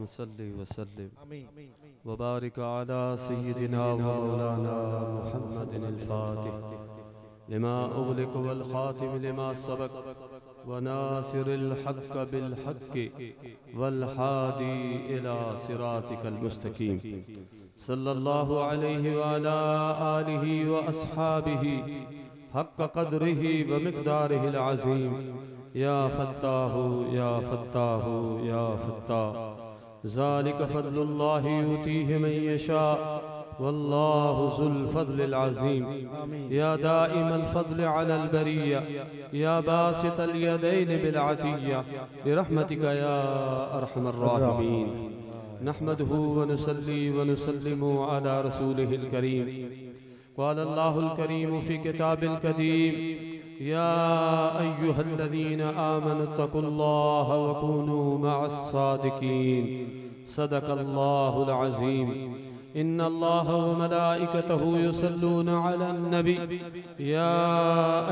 सल्लि वसल्लिम वबारिक अला सय्यिदिना व मौलाना मुहम्मदिन अल-फातिह लिमा उग़लिक़ वल ख़ातिम लिमा सबक़ व नासिरिल हक़्क़ बिल हक़्क़ वल हादी इला सिरातिकल मुस्तक़ीम सल्लल्लाहु अलैहि व अला आलिहि व अस्हाबिहि हक़्क़ क़द्रिहि व मिक़दारिहिल अज़ीम। या फ़त्ताहु या फ़त्ताहु या फ़त्ताह ज़ालिक फ़ज़्लुल्लाहि युतीहि मन यशा वल्लाहु ज़ुल फ़ज़्लिल अज़ीम। या दाइमल फ़ज़्ल अलल बरिय्या या बासितल यदैनि बिल अतिय्या बिरहमतिका या अरहमर राहिमीन। नहमदुहु व नुसल्ली व नुसल्लिमु अला रसूलिहिल करीम। क़ाल अल्लाहुल करीम फ़ी किताबिल कदीम या अय्युहल्लज़ीना आमनु तक़ुल्लाह व कूनू मअस्सादिक़ीन। सदक़ल्लाहुल अज़ीम। इन्नल्लाह व मलाइकतहु युसल्लूना अलन नबी या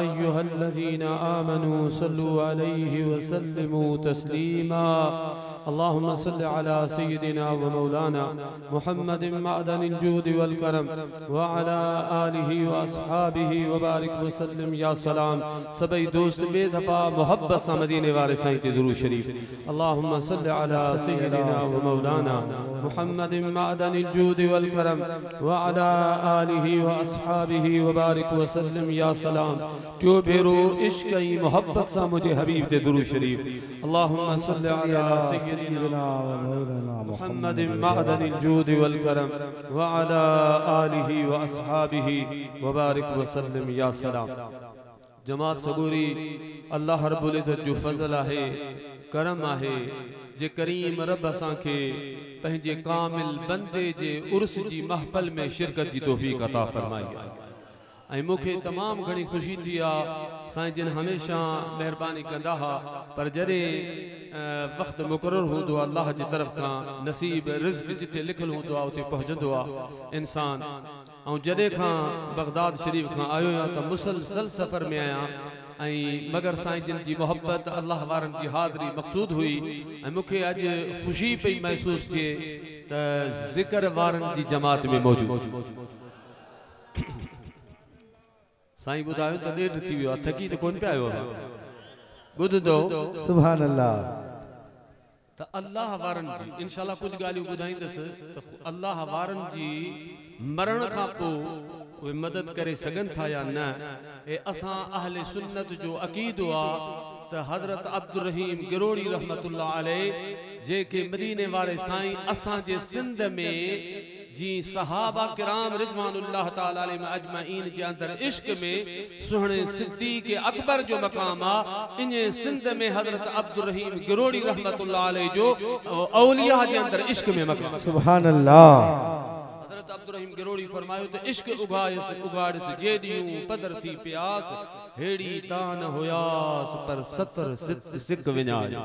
अय्युहल्लज़ीना आमनु सल्लु अलैहि व सल्लिमू तस्लीमा। अल्लाहुम्मा सल्लि अला सय्यिदिना व मौलाना मुहम्मदिन मअदनिल जूदि वल करम व अला आलिहि व अस्हाबिहि व बारिक व सल्लिम। या सलाम सभी दोस्त बेदफा मोहब्बत सा मदीने वाले साईं ते दुरूद शरीफ। अल्लाहुम्मा सल्लि अला सय्यिदिना व मौलाना मुहम्मदिन मअदनिल जूदि वल करम व अला आलिहि व अस्हाबिहि व बारिक व सल्लिम। या सलाम जो बेरो इश्क की मोहब्बत सा मुझे हबीब ते दुरूद शरीफ। अल्लाहुम्मा सल्लि अला सय्यिदिना व मौलाना मुहम्मदिन मअदनिल जूदि वल करम व अला आलिहि व अस्हाबिहि व बारिक व सल्लिम। या सलाम जमात सबूरी अल्लाह रब्बुल इज़्ज़त जो फज़ल आहे करम आहे जे करीम रब असां खे पंहिंजे कामिल बंदे जे उर्स जी महफ़िल में शिरकत जी तौफ़ीक़ अता फ़रमाई आहे। ऐं मूंखे तमामु घणी ख़ुशी थी आहे साईं जिन हमेशह महिरबानी कंदा हुआ पर जॾहिं वक़्तु मुक़ररु हूंदो आहे अल्लाह जी तरफ़ खां नसीब रिज़्क़ जिथे लिखियलु हूंदो आहे उते पहुचंदो आहे इंसान। ऐं जॾहिं खां बगदाद शरीफ़ खां आयो आहियां त मुसलसल सफ़र में आहियां ऐं मगर साईं जिन जी मोहब्बत अल्लाह वारनि जी हाज़िरी मक़सूद हुई ऐं मूंखे अॼु ख़ुशी पई महसूस थिए त ज़िक्र वारनि जी जमात में मौजूद। साईं ॿुधायो त ॾेढ थी वियो आहे थकी त कोन पिया आयो ॿुधंदो सुभान अल्लाह। त अल्लाह वारनि जी इंशाअल्लाह कुछ ॻाल्हियूं ॿुधाईंदुसि त अल्लाह वारनि जी मरण खां पोइ उहे मदद करे सघनि था या न। ए असां अहले सुन्नत जो अक़ीदो आहे त हज़रत अब्दुल रहीम गिरोड़ी रहमतुल्लाह अलैह जेके मदीने वारे साईं असां जे सिंध में जी सहाबा किराम रिज़वानुल्लाह ताला अलैहिम अजमईन जे अंदर इश्क में सुहणे सिद्दीक़ अकबर जो मकाम आ इने सिंध में हज़रत अब्दुल रहीम गिरोड़ी रहमतुल्लाह अलैह जो औलिया जे अंदर इश्क में मकाम। सुभान अल्लाह। हज़रत अब्दुल रहीम गिरोड़ी फरमायो त इश्क उगायस उगाड़स जेदियूं पदर थी प्यास हेड़ी तान होयास पर सतर सिक विञाय।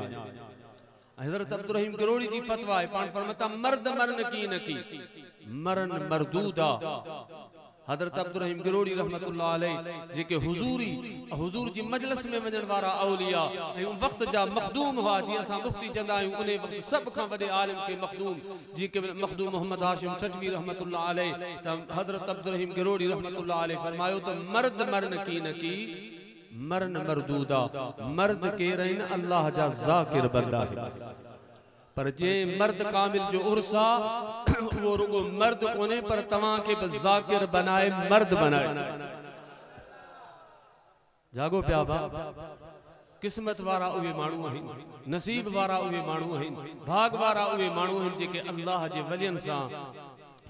हज़रत अब्दुल रहीम गिरोड़ी जी फतवा है पान फरमाता मर्द मरन की न की मरन मरदूदा। हज़रत अब्दुल रहीम गिरोड़ी रहमतुल्लाह अलैह जेके हुजूर जी मजलिस में वजन वारा औलिया ऐं वक्त जा मखदूम हुआ जी असां मुफ्ती चंदा आहियूं उन वक्त सब खां वॾे आलिम के मखदूम जी के मखदूम मोहम्मद हाशिम छटवी रहमतुल्लाह अलैह त हज़रत अब्दुल रहीम गिरोड़ी रहमतुल्लाह अलैह फरमायो त मर्द मरन की न की मरन मरदूदा। मर्द के रहिन अल्लाह जा ज़ाकिर बंदा है पर जे मर्द कामिल जो उर्सा वो रुगो मर्द कोने पर तवां के बस ज़ाकिर बनाए मर्द बनाए। जागो प्या बा किस्मत वारा उहे माण्हू आहिनि नसीब वारा उहे माण्हू आहिनि भाग वारा उहे माण्हू आहिनि जेके अल्लाह जे वलियन सां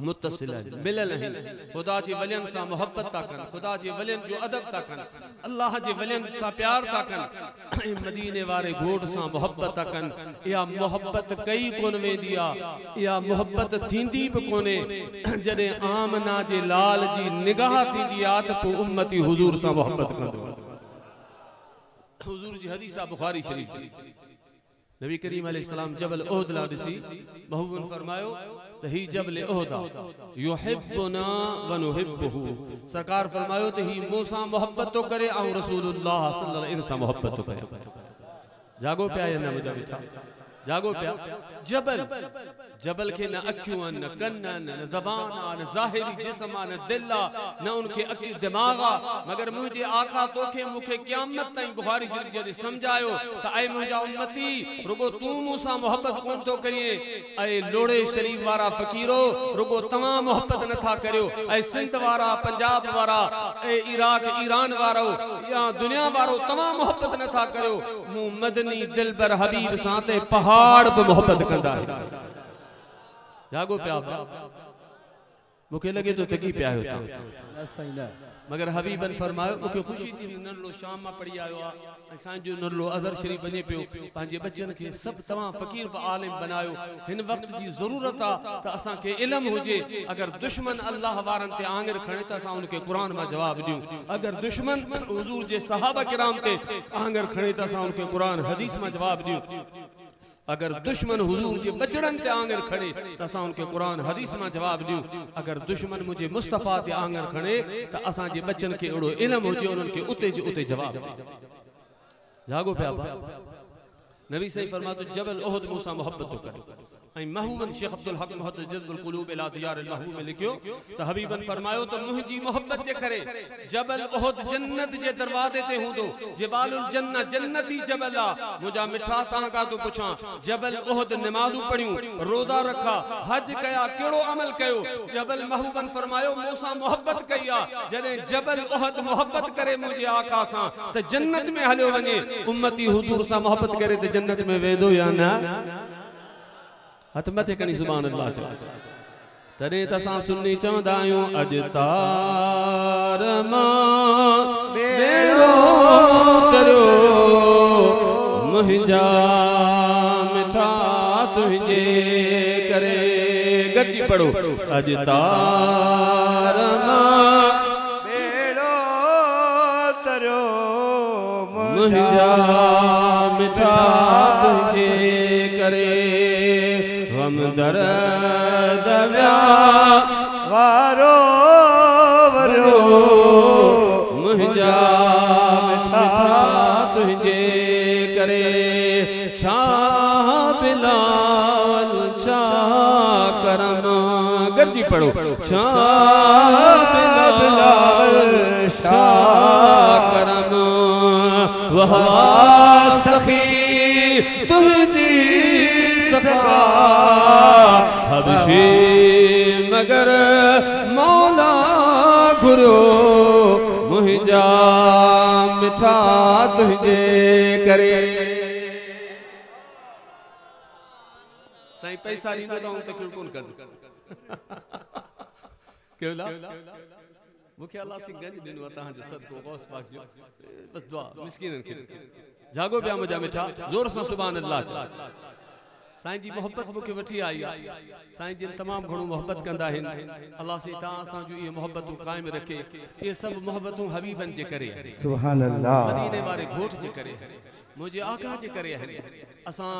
मुत्तसिल मिलल आहिनि खुदा जे वलियन सां मोहब्बत था कनि खुदा जे वलियन जो अदब था कनि अल्लाह जे वलियन सां प्यार था कनि मदीने वारे घोट सां मोहब्बत था कनि। इहा मोहब्बत कई कोन वेंदी आहे इहा मोहब्बत थींदी बि कोन्हे जॾहिं आमना जे लाल जी निगाह थींदी आहे त पोइ उम्मती हुजूर सां मोहब्बत कंदो। हुजूर जी हदीस आहे बुखारी शरीफ नबी करीम अलैहिस्सलाम जबल उहद ला दिसी महबूबन फरमायो त ही जबल उहद युहिब्बुना व नुहिब्बुहु। सरकार फरमायो त ही मूसा मोहब्बत तो करे और रसूलुल्लाह सल्लल्लाहु अलैहि वसल्लम सां मोहब्बत तो करे। जागो पिया न मुझा बिठा जागो पिया जबल जबल के न अखियों न कन्न न ज़बान न ज़ाहिरी जिस्म न दिल न उनके अखि दिमागा मगर मुझे आका तोखे मुखे क़यामत ताईं बुखारी शरीफ जदे समझायो त ऐ मुंहिंजा उम्मती रुगो तू मूंसां मोहब्बत कोन तो करिए ऐ लोड़े शरीफ वारा फकीरो रुगो तमाम मोहब्बत नथा करियो ऐ सिंध वारा पंजाब वारा ऐ इराक ईरान वारो या दुनिया वारो तमाम मोहब्बत नथा करियो मु मदनी दिलबर हबीब सां ते पहाड़ पे मोहब्बत कंदा है जागो पिया मुखे लगे तो थकी पिया होता मगर हबीबन फरमायो मुखे खुशी थी नरलो शाम में पढ़ी आयो आ जो नरलो अजहर शरीफ बने पियो पांजे बच्चन के सब तमाम फकीर व आलिम बनायो हिन वक्त जी जरूरत आ त असा के इल्म होजे अगर दुश्मन अल्लाह वारन ते आंगर खणे त असा उनके कुरान में जवाब दियो अगर दुश्मन हुजूर जे सहाबा किराम ते आंगर खणे त असा उनके कुरान हदीस में जवाब दियो अगर दुश्मन हुजूर जे बचड़न ते आंगर खड़े त असा उनके कुरान हदीस में जवाब दियो अगर दुश्मन मुझे मुस्तफा ते आंगर खड़े त असा जे बच्चन के एड़ो इल्म होजे उनन के उते जे उते जवाब जागो पिया नबी सही फरमातो जबल उहद मूसा मोहब्बत तो करे ऐं महबूबन शेख अब्दुल हक मुहद्दिस जज़्बुल क़ुलूब इला दियार अल महबूब में लिखियो त हबीबन फरमायो तो मुंहिंजी मोहब्बत जे करे जबल उहद जन्नत जे दरवाजे ते हूंदो जिबालुल जन्नत जन्नती जबल आ मुंहिंजा मिठा तहां का तो पुछां जबल उहद नमाज़ू पढ़ियूं रोज़ा रखा हज कया केड़ो अमल कयो जबल महबूबन फरमायो मूसा मोहब्बत कई आ जने जबल उहद मोहब्बत करे मुझे आका सां त जन्नत में हलियो वने उम्मती हुजूर सां मोहब्बत करे त जन्नत में वेंदो या न हथ मथे कणी सुभान अल्लाह चो तने तसा सुन्नी चवंदा आहियूं अज तार मां बेड़ो तरियो मुंहिंजा मिठा तुंहिंजे करे गॾिजी पढ़ो अज तार मां बेड़ो तरियो मुंहिंजा मिठा तुंहिंजे करे हम दर्द वारो वरो मुंहिंजा मिठा तुंहिंजे करे छा बिलाल छा करम गॾिजी पढ़ो छा बिलाल छा करम वह सखी तुंहिंजी हबशी मगर मौला घुरो मुंहिंजा मिठा तुंहिंजे करे साईं पैसा ॾींदो त तकलीफ़ कोन कंदुसि केवला मूंखे अल्लाह से गंज ॾिनो आहे तव्हांजो सदको गौस पाक जो बस दुआ मिस्कीननि खे जागो पिया मुंहिंजा मिठा जोर सां सुभान अल्लाह साईं जी मोहब्बत मुखे वठी आई साईं जिन तमाम घणो मोहब्बत कंदा आहिनि अल्लाह से ता असां जो ये मोहब्बतूं कायम रखे ये सब मोहब्बतूं हबीबन जे करे सुभान अल्लाह मदीने वाले घोट जे करे मुझे आका जे करे असां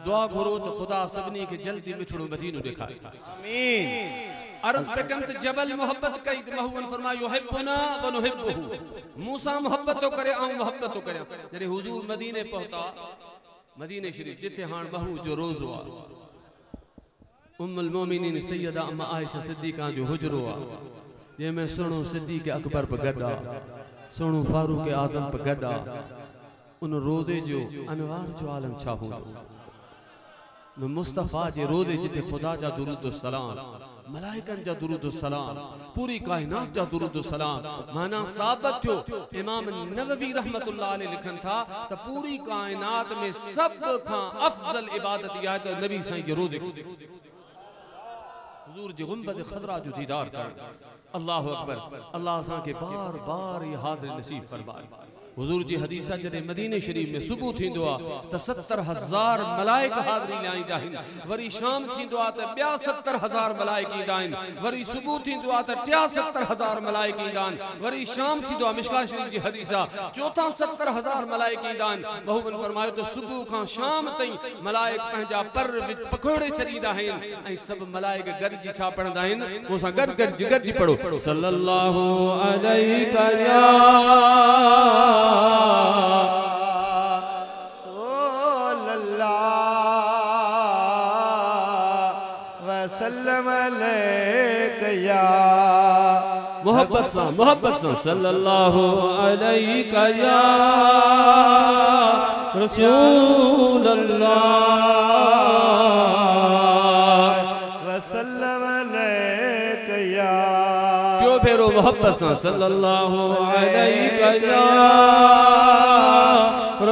दुआ घुरो तो खुदा सबनी के जल्दी मिठड़ो मदीनो दिखाए आमीन अर्ज पे कम जबल मोहब्बत कई महबूबन फरमायो युहिब्बुना व नुहिब्बुहु मूसा मोहब्बत तो करे आऊं मोहब्बत तो करे जरे हुजूर मदीने पहुंचा मदीने शरीफ जिथे हान बहू जो रोज़ो आ उम्मुल मोमिनीन सैयदा अम्मा आयशा सिद्दीका जो हुजरो आ जे में सुनो सिद्दीक अकबर पे गदा सुनो फारूक आजम पे गदा उन रोज़े जो अनवार जो आलम छा होंदो न मुस्तफा जे रोज़े जिथे खुदा जा दुरूद सलाम मलाइकन जा दुरूद सलाम पूरी कायनात जा दुरूद सलाम माना साबित थियो इमाम नववी रहमतुल्लाह अलैह लिखन था त पूरी कायनात में सब खां अफजल इबादत या तो नबी साईं जे रोज़े हुजूर जे गुंबद खजरा जो दीदार कर अल्लाह अकबर अल्लाह सा के बार बार ये हाजिर नसीब फरमाए हुजूर जी हदीसा जदे मदीने शरीफ में सुबह थींदो आ त 70,000 मलाइक हाज़िरी लाईंदा आहिनि वरी शाम थींदो आ त ॿिया 70,000 मलाइक ईंदा आहिनि वरी सुबह थींदो आ त 73,000 मलाइक ईंदा आहिनि वरी शाम थींदो आ मिशकात शरीफ जी हदीसा चौथा 70,000 मलाइक ईंदा आहिनि महबूबन फरमायो त सुबह खां शाम ताईं मलाइक पंहिंजा पर पकोड़े छॾींदा आहिनि ऐं सभु मलाइक गॾिजी छा पढ़ंदा आहिनि मूंसां गॾिजी पढ़ो सल्लल्लाहु अलैहि वसल्लम वसल्लम अलैका या मोहब्बत सा सल्लल्लाहु अलैका या रसूल अल्लाह वसल्लम अलैका या क्यों फेरो मोहब्बत सा सल्लल्लाहु अलैका या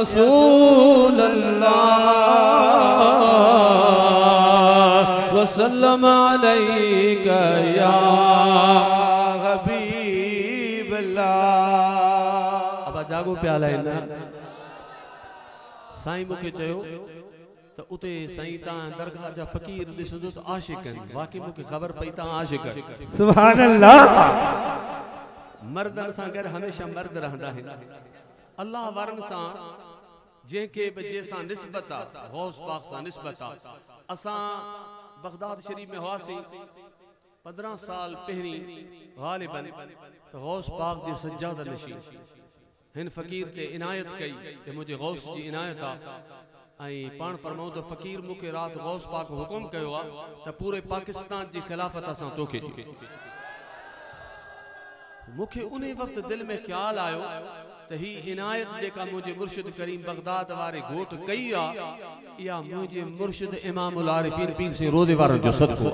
रसूल अल्लाह वसल्लम अलैका या हबीब अल्लाह। अब जागो प्याला है ना साईं मुखे चयो तो उते साईं ता दरगाह जा फकीर दिसदो तो आशिक हैं वाकई मुखे खबर पई ता आशिक है। सुभान अल्लाह। मर्दन सा घर हमेशा मर्द रहंदा है अल्लाह वारन सा जेके बजे सा निस्बत गौस पाक सा निस्बत असा बगदाद शरीफ में हुआसी 15 साल पहरी गालिबन तो गौस पाक जे सज्जाद नशी हिन फकीर ते इनायत कई कि मुझे गौस जी इनायत आई पान फरमाओ तो फकीर मुके रात गौस पाक हुकुम कयो तो पूरे पाकिस्तान जी खिलाफत असा तोखे मुखे उन्हें वक्त दिल में ख्याल आयो तो ही इनायत जेका मुझे मुर्शिद करीम बगदाद वारे गोट कई या मुझे मुर्शिद इमामुल आरिफीन पीर से रोज़े वारन जो सदको।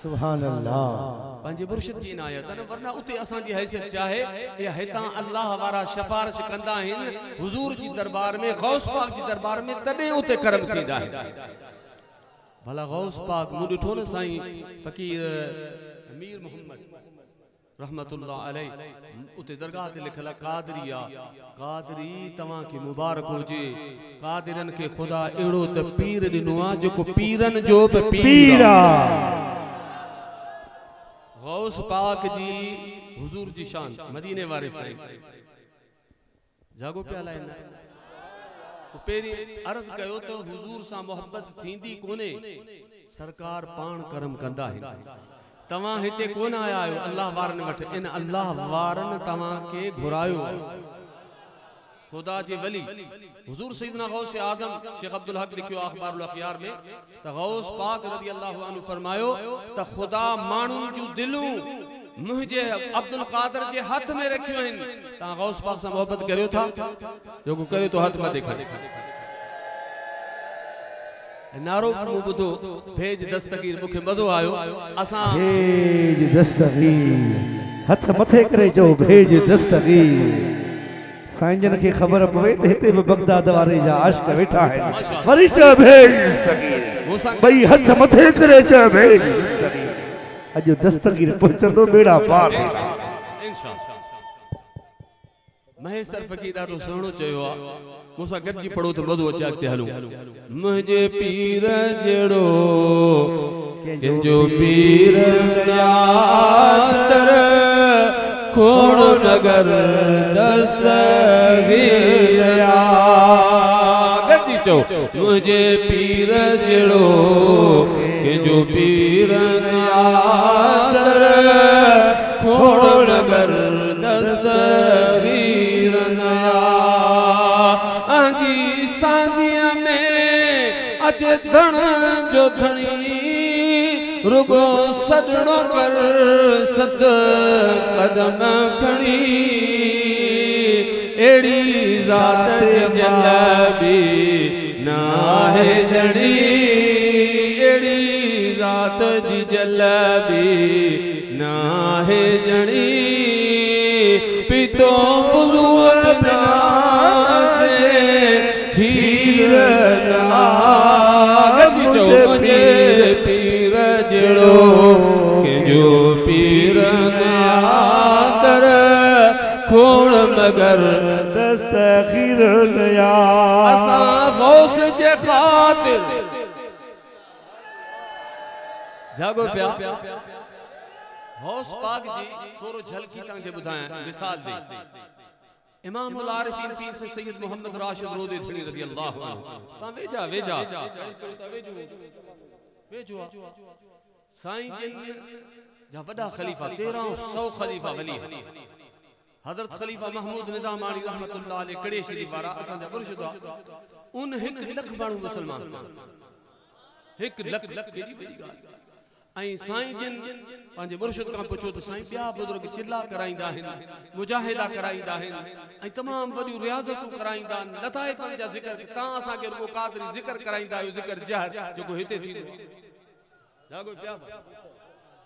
सुभान अल्लाह। पंजे मुर्शिद की इनायत न वरना उते असा जी हैसियत चाहे या हिता अल्लाह वारा सिफारिश कंदा हिन हुजूर जी दरबार में गौस पाक जी दरबार में तदे उते करम थींदा है। भला गौस पाक मु डिठो न साईं फकीर अमीर मोहम्मद रहमतुल्लाह अलैह उते दरगाह ते लिखल कादरिया कादरी तवा के मुबारक होजे कादिरन के खुदा एड़ो त पीर दिनो आ जो पीरन जो पीरा गौस पाक जी हुजूर जी शान मदीने वारे साईं जागो प्याला है तो पेरी अर्ज कयो तो हुजूर सा मोहब्बत थींदी कोने सरकार पान करम कंदा है तवा हिते कोन आया आयो अल्लाह वारन वठ इन अल्लाह वारन तवा के घुरायो खुदा जे वली हुजूर सैयदना गौस आजम शेख अब्दुल हक लिखियो अखबारुल अखयार में त गौस पाक रजी अल्लाह अन्हु फरमायो त खुदा मानुन जो दिलू मुझे अब्दुल कादर जे हाथ में रखियो हिन ता गौस पाक से मोहब्बत करियो था जो को करे तो हाथ में देखा नारो बुधो भेज दस्तगीर मुखे मजो आयो असा भेज दस्तगीर हथ मथे करे जो भेज दस्तगीर साईं जन के खबर पवे ते हिते में बगदाद वारे जा आशिक वेठा है वरी च भेज दस्तगीर भई हथ मथे करे च भेज दस्तगीर अजो दस्तगीर पहुंचंदो बेड़ा पार इंशाअल्लाह महेशर फकीर ॾाढो सुहिणो चयो आहे मूंसां गॾिजी पढ़ो त मज़ो अचे अॻिते हलूं मुंहिंजे पीर जहिड़ो कंहिंजो पीर नातर खोड़ नगर दस्तगीर गॾिजी चओ मुंहिंजे पीर जहिड़ो कंहिंजो पीर नातर खोड़ नगर दस्तगीर आजी सांझिया में अचे धन जो धनी रुगो सजड़ो कर सत कदम खणी एड़ी जात जलबी ना है जड़ी एड़ी जात जी जलबी ना है जड़ी पितो बुजुर्ग खीर मुझे पीर जड़ो के जो पीर नातर खोड़ मगर दस्तगीर असा गौस जे खातिर जागो प्या गौस पाक जी थोरो झलकी तां जे बुधाया मिसाल दे इमामुल आरिफीन पीर से सैयद मोहम्मद राशिद रोदे थणी रजी अल्लाह अन्हु ता वेजा वेजो साईं जिन जा वडा खलीफा 1300 खलीफा वली हजरत खलीफा महमूद निजामानी रहमतुल्लाह अलैह कड़े शरीफ वारा असा जा मुर्शिद उन 1 लाख माण्हू मुसलमान 1 लाख केडी बड़ी गाल ऐं साईं जिन पंहिंजे मुर्शिद खां पुछो त साईं ॿिया बुज़ुर्ग चिल्ला कराईंदा आहिनि, मुजाहिदा कराईंदा आहिनि ऐं तमामु वॾियूं रियाज़तूं कराईंदा आहिनि, लताइफ़नि जा ज़िक्र, तव्हां असांखे रुगो क़ादरी ज़िक्र कराईंदा आहियो, ज़िक्र जहर जेको हिते थींदो जागो पिया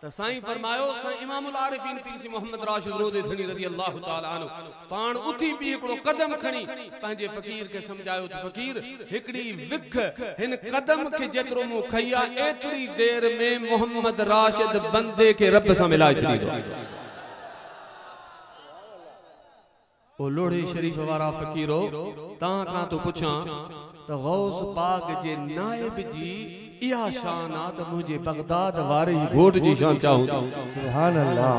त साईं फरमायो साईं इमामुल आरिफीन पीर सी मोहम्मद राशिद रोज़े धनी रज़ी अल्लाह ताला अन्हु पाण उथी बि हिकिड़ो कदम खणी पंहिंजे फ़कीर खे सम्झायो त फ़कीर हिकिड़ी विख हिन कदम खे जेतिरो मूं खई आहे एतिरी देर में मोहम्मद राशिद बंदे खे रब सां मिलाए छॾींदो। ओ लोढ़े शरीफ वारा फ़कीरो तव्हां खां तो पुछां त गौस पाक जे नाइब जी इहा शान आ त मुझे बगदाद वारे घोट जी शान चाहूं सुभान अल्लाह।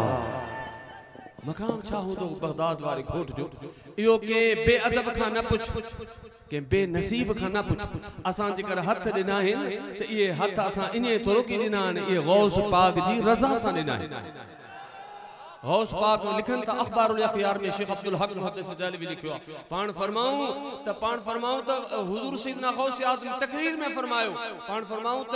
मकाम छा हूंदो बगदाद वारे घोट जो, इहो के बेअदब खां न पुछ, के बेनसीब खां न पुछ। असां जेकर हथ ॾिना आहिनि त इहे हथ असां इने थोरो की ॾिना आहिनि, इहे गौस पाक जी रज़ा सां ॾिना आहिनि। गौस पाक लिखन था अखबारुल अखयार में शेख अब्दुल हक मुहद्दिस दहलवी लिखियो पाण फरमाऊं त हुजूर सैयदना गौस आज़म तकरीर में फरमायो पाण फरमाऊं त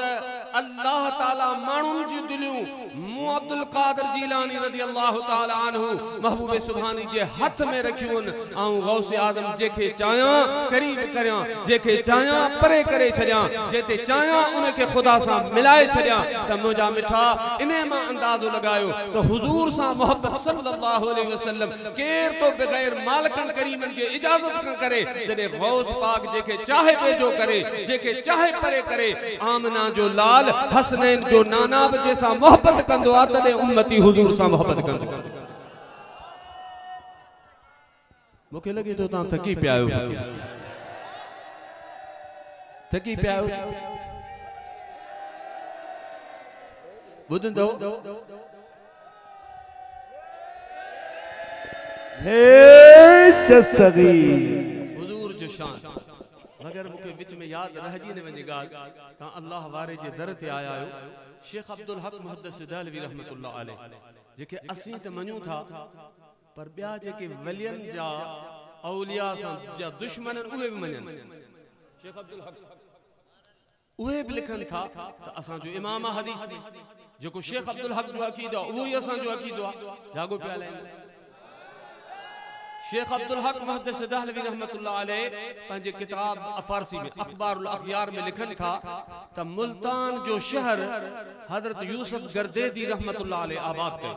अल्लाह ताला माण्हुनि जी दिलियूं मु अब्दुल कादिर जीलानी रज़ी अल्लाह ताला अन्हु महबूब सुभानी जे हथ में रखियूं ऐं गौस आज़म जेके चाया करीब करियां, जेके चाया परे करे छॾियां, जेते चाया उन खे खुदा सां मिलाए छॾियां त मुंहिंजा मिठा इने मां अंदाज़ो लगायो त हुजूर सां सल्लल्लाहु अलैहि वसल्लम केर तो बगैर मालिकन करीमन जे इजाजत न करे, जदे गौस पाक जेके चाहे बेजो करे, जेके चाहे परे करे, आमना जो लाल हसनैन जो नाना जैसा मोहब्बत कंदो आ तदे उम्मती हुजूर सां मोहब्बत कंदो। मूंखे लगे तो तां थकी पिया आहियो, थकी पिया आहियो ॿुधंदो हुजूर जो शान। मगर मुखे विच में याद रहजी ने वने गाल ता अल्लाह वारे जे दर ते आया आयो शेख अब्दुल हक मुहद्दिस दहलवी रहमतुल्लाह अलैह जेके असीं त मञू था पर ॿिया जेके वलियन जा औलिया सां जा दुश्मन उहे भी मञन। शेख अब्दुल हक उहे भी लिखन था त असां जो इमाम हदीस जेको शेख अब्दुल हक जो अकीदा वो ही असां जो अकीदो आ। जागो पिया लाइन शेख अब्दुल हक मुहद्दिस दहलवी रहमतुल्लाह अलैह पंहिंजे किताब फारसी में अखबारुल अखयार में लिखन था त मुल्तान जो शहर हजरत यूसुफ गर्देजी रहमतुल्लाह अलैह आबाद कयो।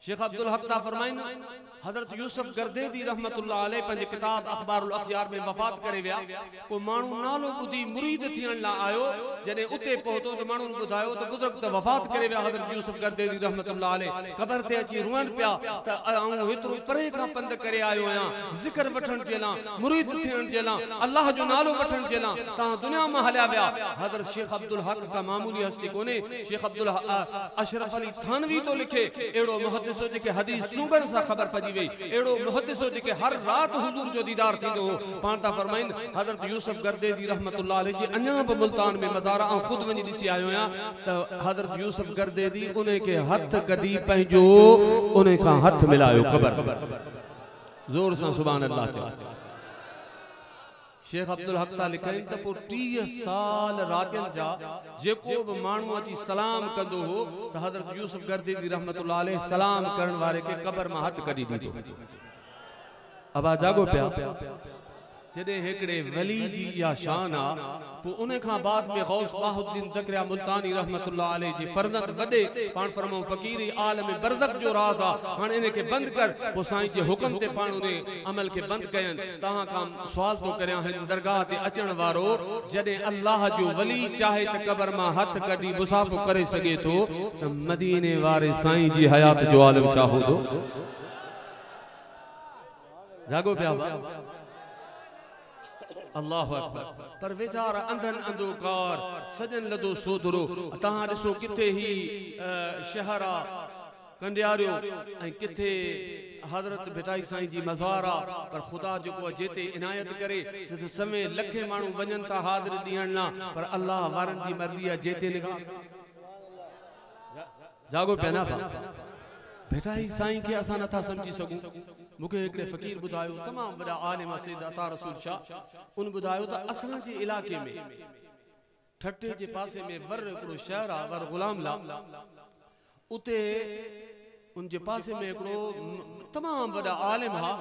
शेख अब्दुल हक ता फरमाइन हजरत यूसुफ गर्देजी रहमतुल्लाह अलैह पंहिंजे किताब अखबारुल अखयार में वफात करे विया। को माण्हू नालो ॿुधी मुरीद थियण लाइ आयो, जॾहिं उते पहुतो त माण्हू ॿुधायो त बुज़ुर्ग त वफात करे विया हजरत यूसुफ गर्देजी रहमतुल्लाह अलैह। क़बर ते अची रुअण पिया त आऊं हेतिरो परे खां पंध करे आयो आहियां ज़िक्र वठण जे लाइ, मुरीद थियण जे लाइ, अल्लाह जो नालो वठण जे लाइ, तव्हां दुनिया मां हलिया विया। हजरत शेख अब्दुल हक का मामूली हस्ती कोन्हे, शेख अब्दुल अशरफ अली थानवी तो लिखे अहिड़ो मुहद्दिसो जेके हदीस सूंघण सां ख़बर पइजी वई, अहिड़ो मुहद्दिसो जेके हर रात हुजूर जो दीदार थींदो हो। पाण था फरमाइन हजरत यूसुफ गर्देजी रहमतुल्लाह अलैह जी अञा बि मुल्तान में मज़ार ऐं ख़ुद वञी ॾिसी आयो आहियां त हजरत यूसुफ गर्देजी उन खे हथ कढी पंहिंजो उन खां हथ मिलायो ख़बर ज़ोर सां सुभान अल्लाह चओ। शेख अब्दुल हक ता लिखनि त पोइ 30 साल रातियन जा जेको बि माण्हू अची सलाम कंदो हो त हजरत यूसुफ गर्देजी रहमतुल्लाह अलैह सलाम करण वारे खे क़बर मां हथ कढी ॾींदो। अबा जागो पिया जॾहिं हिकिड़े वली जी इहा शान आ पोइ उन खां बाद में गौस बाहुद्दीन ज़करिया मुल्तानी रहमतुल्लाह अलैह जी फरज़ंद वॾे पाण फरमाऊं फ़कीर आलम बरज़ख जो राज़ आ, हाणे इन खे बंदि कर। पोइ साईं जे हुक्म ते पाण उन अमल खे बंदि कयनि। तव्हां खां सुवाल थो करियां हिन दरगाह ते अचण वारो जॾहिं अल्लाह जो वली चाहे त क़बर मां हथ कढी मुसाफ़ो करे सघे थो त मदीने वारे साईं जी हयात जो आलम छा हूंदो। जागो पिया अल्लाह अकबर। पर वेचारा अंधन अंधकार सजन लदो सोधरो तहां ॾिसो किथे ही शहर आ कंडियारियो ऐं किथे हजरत भिटाई साईं जी मज़ार आ, पर खुदा जेको जेते इनायत करे समय लखे माण्हू वञनि था हाज़िरी ॾियण लाइ, पर अल्लाह वारनि जी मर्ज़ी आहे जेते निगाह। जागो पिया ना भिटाई साईं खे असां नथा समझी सघूं। मूंखे हिकिड़े फ़कीर ॿुधायो तमामु वॾा आलिम सैयद अता रसूल शाह, उन ॿुधायो त असां जे इलाइक़े में ठट्टे जे पासे में वर हिकिड़ो शहर आहे वर गुलाम ला उते उन जे पासे में हिकिड़ो तमामु वॾा आलिम हा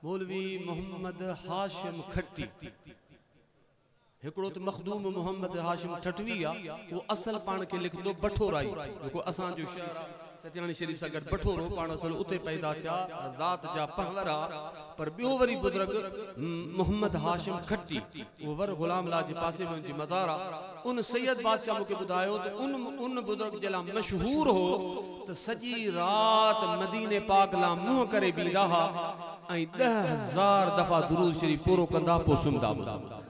मौलवी मोहम्मद हाशिम खट्टी हिकिड़ो त मखदूम मोहम्मद हाशिम ठटवी आहे वो असल पाण खे लिखंदो बठोराई जेको असांजो शहर आहे सत्याणी शरीफ सां गॾु बठोरो पाण असल उते पैदा थिया ज़ात जा पहवर पर ॿियो वरी बुज़ुर्ग मोहम्मद हाशिम खट्टी वो वर गुलाम ला जे पासे में उनजी मज़ार आहे उन सैयद बादशाह मूंखे ॿुधायो त उन बुज़ुर्ग जे लाइ मशहूर हो त सॼी राति मदीने पाक ला मुंहुं करे बींदा हुआ ऐं 10,000 दफ़ा दुरूद शरीफ पूरो कंदा पोइ सुम्हंदा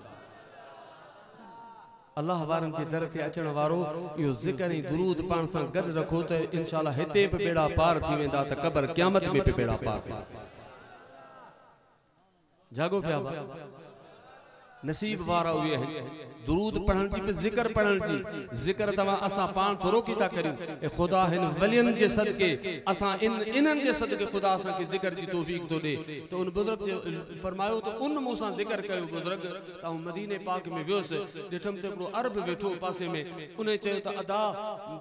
अल्लाह वारन जे दर ते अचण वारो इहो ज़िक्र ऐं दुरूद पाण सां गॾु रखो त इंशाअल्लाह हिते बि बेड़ा पार थी वेंदा त क़बर क़यामत में बि बेड़ा पार थी जागो पिया नसीब वारा उहे आहिनि दुरूद पढ़ण जी ज़िक्र पढ़ण जी ज़िक्र तव्हां असां पाण थोरो की था करियूं ए ख़ुदा हिन वलियन जे सदके असां इन्हनि जे सदके ख़ुदा असांखे ज़िक्र जी तौफ़ीक़ थो ॾे त उन बुज़ुर्ग जो फरमायो त उन मूं सां ज़िक्र कयो बुज़ुर्ग त आउं मदीने पाक में वियुसि ॾिठमि त हिकिड़ो अरब वेठो पासे में उन चयो त अदा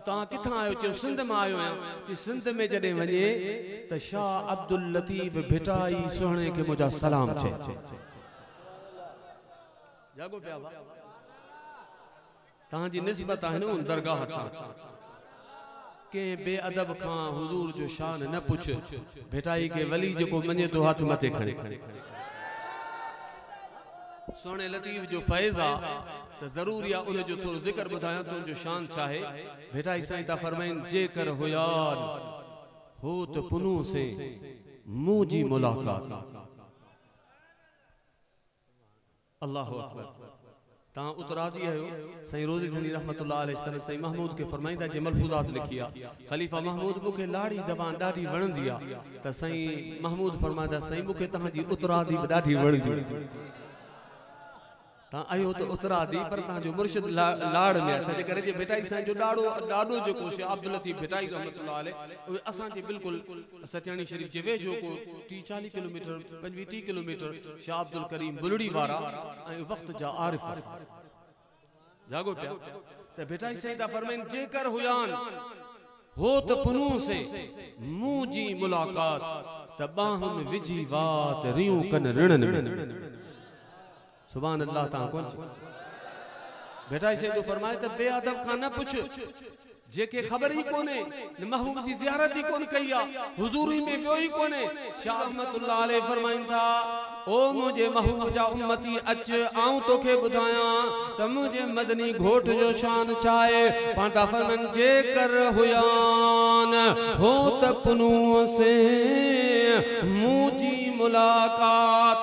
तव्हां किथां आहियो चयो सिंध मां आयो आहियां चई सिंध में जॾहिं वञे त शाह अब्दुल लतीफ़ भिटाई सुहिणे खे मुंहिंजा सलाम चए जागो पिया तहांजी निस्बत आहे न उन दरगाह सां के बेअदब खां हुजूर जो शान न पुछ भेटाई के वली जेको मञे तो हथ मथे खणे सोने लतीफ जो फैज़ आ त ज़रूरी आ उन जो थोरो ज़िक्र ॿुधायां तो उन जो शान चाहे भेटाई साईं ता फरमाइन जे कर हुयार हो त पुनू से मुंहिंजी मुलाकात अल्लाहु अकबर ता उतरादी आयो सही रोज़ी धनी रहमतुल्लाह अलैहि सल्लम सही महमूद के फरमाइंदा जे मलफूजात लिखिया खलीफा महमूद मुके लाड़ी जबान ॾाढी वणंदी आ त सही महमूद फरमाइंदा सही मुके तहांजी उतरादी ॾाढी वणंदी ता आयो तो उतरादी पर ता जो मुर्शिद लाड़ में छे करे जे बेटाई साईं जो ॾाढो जो को शाह अब्दुल लतीफ बेटाई रहमतुल्लाह अलैहि असां जे बिल्कुल सत्याणी शरीफ जे वे जो को 30-40 किलोमीटर 25-30 किलोमीटर शाह अब्दुल करीम बुलड़ी वारा ऐं वक्त जा आरिफ जागो पिया त बेटाई साईं दा फरमाइन जेकर हुयान हो त पुनू से मुंहिंजी मुलाकात त बाहुन विझी वात रियूं कन रिणन में सुभान अल्लाह ता कौन बेटा से तो फरमाए त बेअदब खां न पुछ जेके खबर ही कोने महबूब जी ज़ियारत ही कोन कईया हुजूरी में वियो ही कोने शाह रहमतुल्लाह अलैहि फरमाइन था ओ मुझे महबूब जा उम्मती अच आऊं तोखे बुधाया त मुझे मदनी घोट जो शान चाहे पांता फरमान जे कर हुयान हो त पुनू से मुझी मुलाकात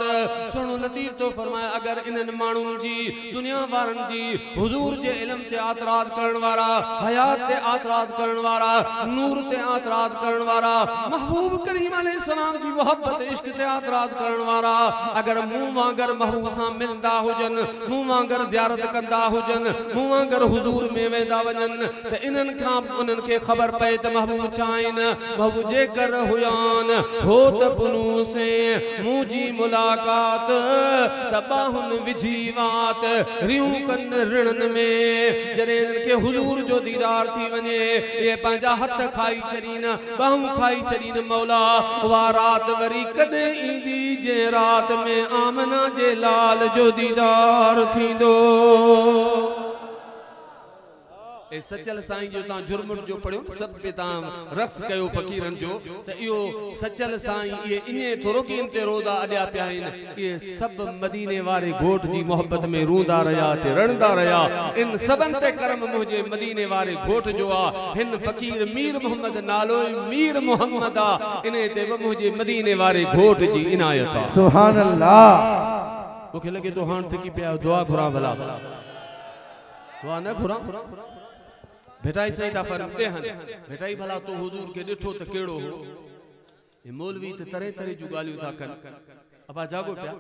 सुनो लतीफ तो फरमाया अगर इनन मानुन जी दुनिया वारन जी हुजूर जे इल्म ते आतराज करण वारा हयात ते आतराज करण वारा नूर ते आतराज करण वारा महबूब करीम अलैहि सलाम जी मोहब्बत इश्क ते आतराज करण वारा अगर मुंह वांगर महबूब सां मिलदा हुजन मुंह वांगर ज़ियारत कंदा हुजन मुंह वांगर हुजूर में वेंदा वजन त इनन खां उनन के खबर पए त महबूब चाइन महबूब जे कर हुयान हो त पुनू से मुझी मुलाकात तबाहुन विझी वात रियूं कन ऋणन में जॾहिं इन्हनि खे हुजूर जो दीदार थी वञे ये पंहिंजा हथ खाई छॾीन ॿाहूं खाई छॾीन मौला वा रात वरी कॾहिं ईंदी जे रात में आमना जे लाल जो दीदार थींदो ए सचल साईं जो ता जुर्मुट जो पढ़ियो सब पे ता रक्स कयो फकीरन जो त इयो सचल साईं ये इने थोरो की इनते रोजा अड्या पिया आहिनि ये सब मदीने वारे घोट जी मोहब्बत में रूंदा रहा ते रणदा रहा इन सबन ते करम मुझे मदीने वारे घोट जो आ हिन फकीर मीर मोहम्मद नालो मीर मोहम्मद आ इने ते मुझे मदीने वारे घोट जी इनायत आ सुभान अल्लाह मुखे लगे तो हां थकी पिया दुआ घुरा भला दुआ न घुरा भेटाई सही ता फरम देहन भेटाई भला तो हुजूर के डिठो त केड़ो हो ये मौलवी त तरह तरह जो गालियो था कन अबा जागो पिया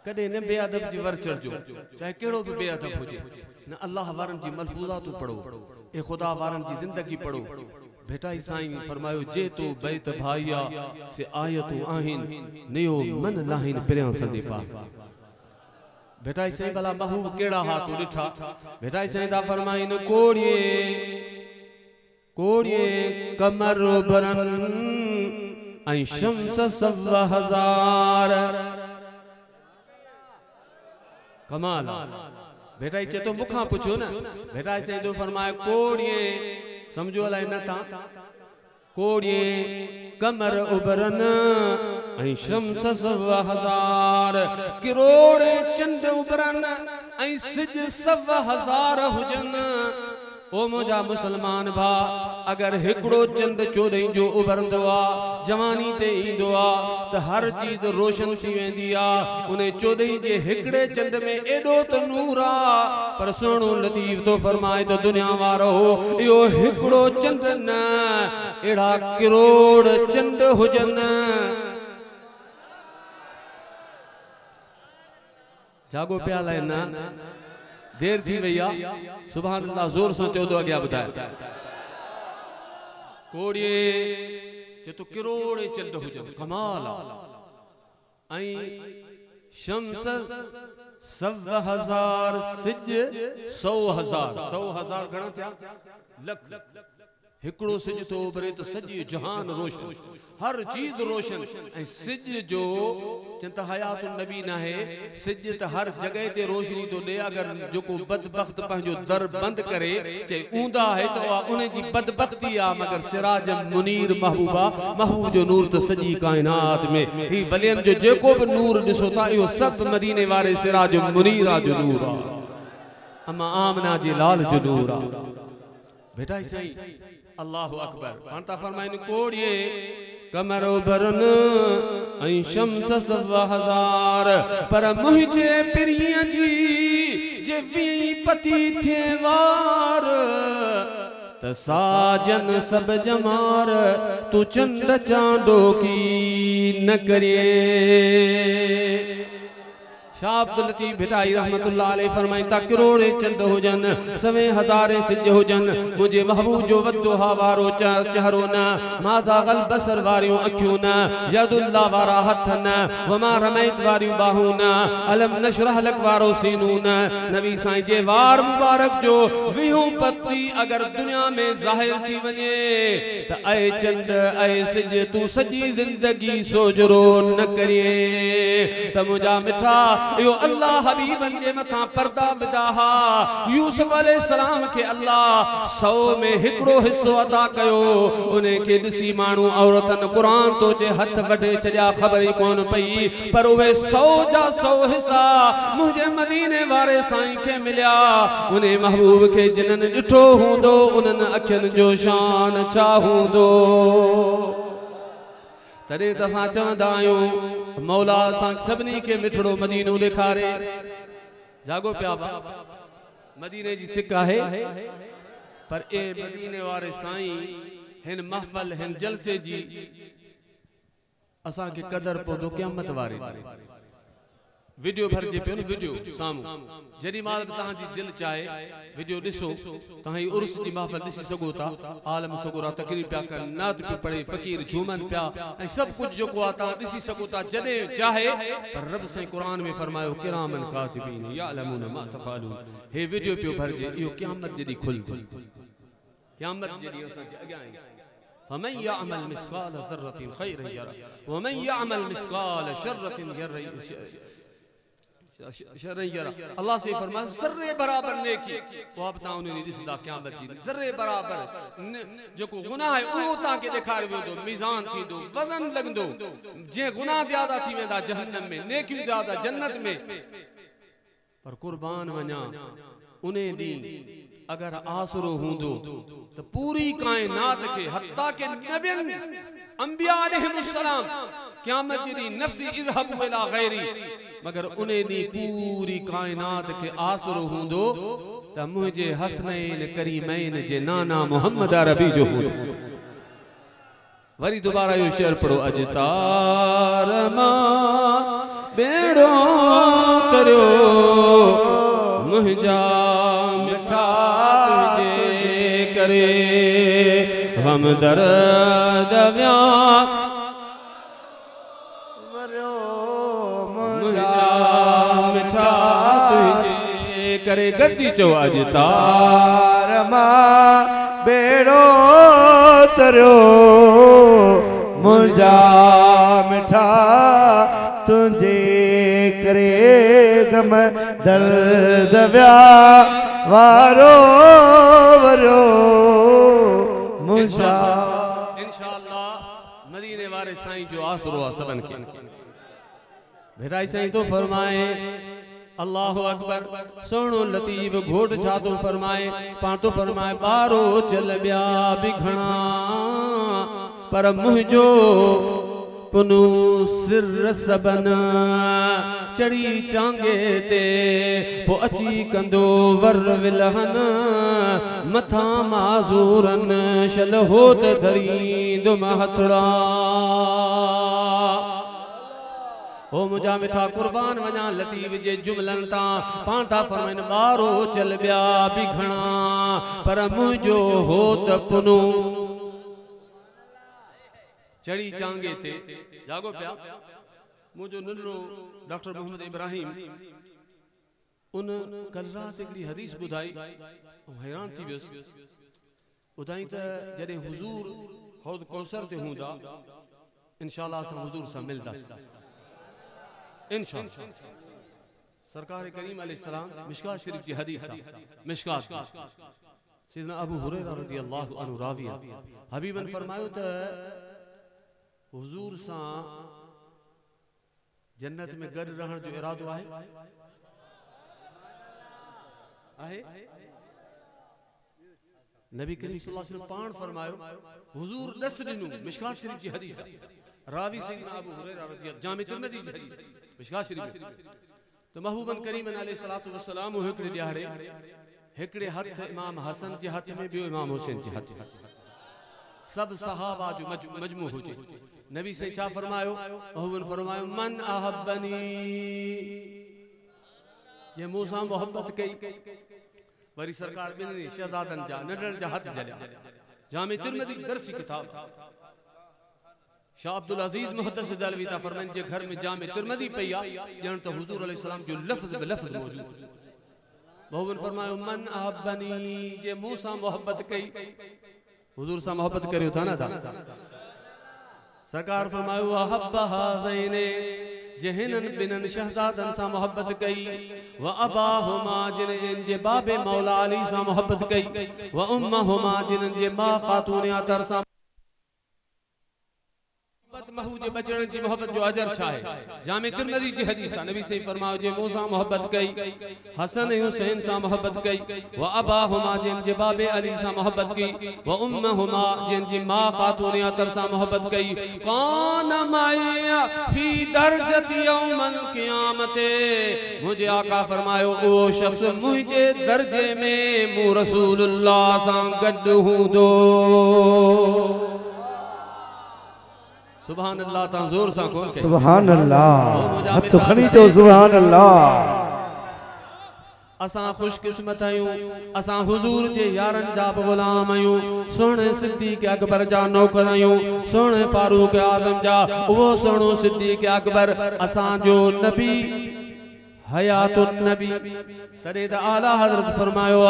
कदे न बेअदब जी वर चढ़जो चाहे केड़ो भी बेअदब होजे न अल्लाह वारन जी मलफूजात पढ़ो ए खुदा वारन जी जिंदगी पढ़ो भेटाई साईं फरमायो जे तो बैत भाईया से आयतु आहिन नियो मन लाहिन पिरियां संदे पाक बेटा इसे भला महबूब केड़ा हाथ उठा बेटा इसे दा फरमाइन कोड़िए कमर बरन ऐं शम्स सवा हजार कमाल बेटा इचे तो मुखा पूछो ना बेटा इसे तो फरमाए कोड़िए समझो अलाए न था कोड़िए कमर उबरन ऐं शम्स सवा हजार करोड़ चंद उबरन ऐं सिज सवा हजार हुजन ओ मुझा मुसलमान भा अगर हिकड़ो चंद 14 जो उभरंदो आ जवानी ते ईंदो आ त हर चीज रोशन थी वेंदी आ उन्हें 14 जे हिकड़े चंद में एडो त नूर आ पर सुणो लतीफ तो फरमाए तो दुनिया वारो यो हिकड़ो चंद न एड़ा करोड़ चंद हुजन जागो प्याल है ना देर थी भैया सुभान अल्लाह जोर से चो तो अग्या बताए कोड़िए जे तो करोड़े चंद हुजन कमाल आई शम्स सवा हजार सिज 100,000 घणा थिया लख हिकड़ो सिज तो उभरे तो सजी जहान रोशन हर चीज रोशन ऐं सिज जो चंत हयात नबी ना है सिज त हर जगह ते रोशनी तो दे अगर जो को बदबख्त पंहिंजो दर बंद करे चे ऊंदा है तो उन्हें जी बदबख्ती आ मगर सिराज मुनीर महबूबा महबूब जो नूर तो सजी कायनात में ही बलियन जो जेको भी नूर दिसो ता यो सब मदीने वाले सिराज मुनीर जो नूर आ अमा आमना जी लाल जो नूर आ बेटा सही अल्लाहु अकबर पांता फरमाइन कोड़िए कमर भरन ऐं शम्स सवा हजार पर मुझे पिरिया जी जे वी पति थे वार त साजन सब जमार तू चंद चांदो की न करे शाह अब्दुल लतीफ भिटाई रहमतुल्लाह अलैह फरमाइन ता करोड़े चंद हुजन सवे हजारे सिज हुजन मुझे महबूब जो वद्दो हवारो चहरो न माजा गल बसर वारियो अखियो न यदुल्लाह वारा हथ न वमा रमैत वारियो बाहु न अलम नशरह लक वारो सीनू न नबी साईं जे वार मुबारक जो विहू पत्ती अगर दुनिया में जाहिर थी वने त ऐ चंद ऐ सिज तू सजी जिंदगी सोजरो न करिए त मुजा मिठा यो अल्लाह हबीबन जे मथा पर्दा विदाहा यूसुफ अलैहिस्सलाम के अल्लाह 100 में हिकड़ो हिस्सो अदा कयो उन्हें के दिसी मानू औरतन कुरान तो जे हथ वढे छया खबर ही कोन पई पर वे 100 जा 100 हिस्सा मुझे मदीने वाले साईं के मिलिया उन्हें महबूब के जिनन डिठो हुंदो उनन अखियन जो शान छा हुंदो तरे तसा चवंदा आहियूं मौला असां सभिनी के मिठड़ो मदीनो लिखारे जागो प्या मदीने जी सिक है पर ए मदीने वाले साईं हिन महफल हिन जलसे जी असां के कदर पौधो क़यामत वारे वीडियो भर जे पे वीडियो सामू जदी माल तहां जी दिल चाहे वीडियो दिसो तहां उर्स दी महफल दिसी सगो ता आलम सगोरा तकरीर प्या कर नात पे पढ़े फकीर झूमन प्या ए सब कुछ जो को आता दिसी सगो ता जदे चाहे पर रब से कुरान में फरमायो किरामन कातिबीन यालमून मा तफालून हे वीडियो पे भर जे यो क़यामत जदी खुल क़यामत जदी असां के अगा फमन यअमल मिस्काल ज़र्रतिन खैरन यरा वमन यअमल मिस्काल शर्रतिन यरा अल्लाह से फरमाया सर्रे बराबर नेकी वो अब ताऊ ने दिसदा क़यामत जी सर्रे बराबर जो को गुनाह है ओ ता के दिखार वेंदो मीज़ान थी दो वजन लगंदो जे गुनाह ज्यादा थी वेंदा जहन्नम में नेकी ज्यादा जन्नत में पर कुर्बान वना उन्हें दी अगर आसरो हुंदो तो पूरी कायनात के हत्ता के नबियन अंबिया अलैहिस्सलाम क़यामत जी नफ्सी इज़हबु इला गैरी मगर उन्हें दी पूरी कायनात के आसरो हुंदो त मुझे हसनैन करीमैन जे नाना मोहम्मद अरबी जो हुंदो वरी दोबारा यो शेर पढ़ो अजतार मां बेड़ो करो मुझा मिठा जे करे हम दर्द व्या मिठा करे गॾिजी चओ अॼु तार मां बेड़ो तरियो मुंहिंजा मिठा तुंहिंजे करे गम दर्द विया वारो वरो मुंहिंजा इंशाअल्लाह मदीने वारे साईं जो आसरो आहे सभिनि खे भेराई साईं तो फरमाए अल्लाह अकबर सोनो लतीफ घोट छा तो फरमाए पाण तो फरमाए बारो चल बिया बिघणा पर मुंहिंजो पुनु सिर सबन चढ़ी चांगे ते पो अची कंदो वर विलहन मथा माज़ूरन शल होत धरींदो हथड़ा ओ मुझा मिठा कुर्बान वञा लतीफ जे जुमलन ता पाण था फरमाइन बारो चल बिया बिघणा पर मुंहिंजो होत पुनु चढ़ी चांगे ते जागो पिया मुझो नन्नो डॉक्टर मोहम्मद इब्राहिम उन कल रात हिकिड़ी हदीस ॿुधाई हैरान थी वियुसि ॿुधाई त जॾहिं हुज़ूर हौज़ कौसर ते हूंदा इंशाअल्लाह असां हुज़ूर सां मिलंदासीं इंशाअल्लाह सरकार करीम अलैहिस्सलाम मिशकात शरीफ की हदीस मिशकात सैयदना अबू हुरैरा रज़ियल्लाहु अन्हु रावी हबीबन फरमायो त हुजूर सा जन्नत में गड रहण जो इरादो आहे नबी करीम सल्लल्लाहु अलैहि वसल्लम पाण फरमायो हुजूर दस दिनु मिशकात शरीफ की हदीस रावी सैयदना अबू हुरैरा रज़ियल्लाहु जामे तिरमिज़ी की हदीस मिशकात शरीफ तो महबूबन करीम अलैहिस्सलातु वस्सलाम हिकड़े ॾियारे हिकड़े हथ इमाम हसन जे हथ में बियो इमाम हुसैन जे हथ सब सहाबा जो मजमू हुजे नबी से छा फरमायो महबूबन फरमायो मन अहब्बनी ये मूसा मोहब्बत कई वरी सरकार बिन्नी शहजादन जा नडर जा हाथ जलिया जामे तिरमिज़ी दरसी किताब शाह अब्दुल अजीज मुहद्दिस दहलवी ता फरमान जे घर में जामे तिरमिज़ी पया जण तो हुजूर अलैहि सलाम जो लफ्ज बे लफ्ज मौजूद महबूबन फरमायो मन अहब्बनी जे मूसा मोहब्बत कई हुजूर सा मोहब्बत करियो था ना था सरकार फरमायो अहब्बा हाज़ैने जहनन बिनन शहजादन सा मोहब्बत कई व अबाहुमा जिन जे बाबे मौला अली सा मोहब्बत कई व उम्महुमा जिन जे मां खातून अतर सा महू जे बचण जी मोहब्बत जो अजर छा है जामे तिरमिज़ी जी हदीस नबी से फरमायो जे मूसा मोहब्बत कई हसन हुसैन सा मोहब्बत कई व अबाहुमा जिन जे बाबे अली सा मोहब्बत की व उम्महुमा जिन जी मां खातून अतर सा मोहब्बत कई कौन माया फी दर्जत यौमल क़ियामत मुझे आका फरमायो ओ शख्स मुझे दर्जे में मु रसूलुल्लाह सा गड हूंदो सुभान अल्लाह ता जोर सा खोल के सुभान अल्लाह हथ खणी जो सुभान अल्लाह असा खुश किस्मत आयूं असा हुजूर जे यारन जा गुलाम आयूं सोने सिद्दीक अकबर जा नौकर आयूं सोने फारूक आजम जा वो सोनो सिद्दीक अकबर असा जो नबी हयातुन नबी तदे ता आला हजरत फरमायो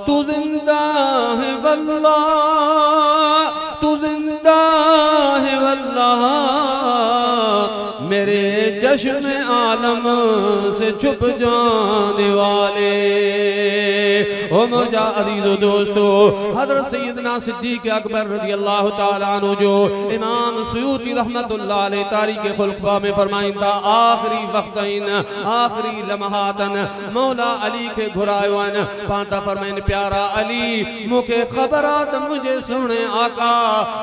तू जिंदा है वल्लाह तू जिंदा है वल्लाह मेरे जश्न आलम से छुप जाने वाले ओ मौजा अजीजो दोस्तों हजरत सैयदना सिद्दीक अकबर रज़ियल्लाहु ताला अन्हु जो इमाम सुयूती रहमतुल्लाह अलैह तारीख खुल्फा में फरमाइंदा आखिरी वक्तइन आखिरी लम्हातन मौला अली के घुरायोन पांता फरमाइन प्यारा अली मुखे खबरात मुझे सुने आका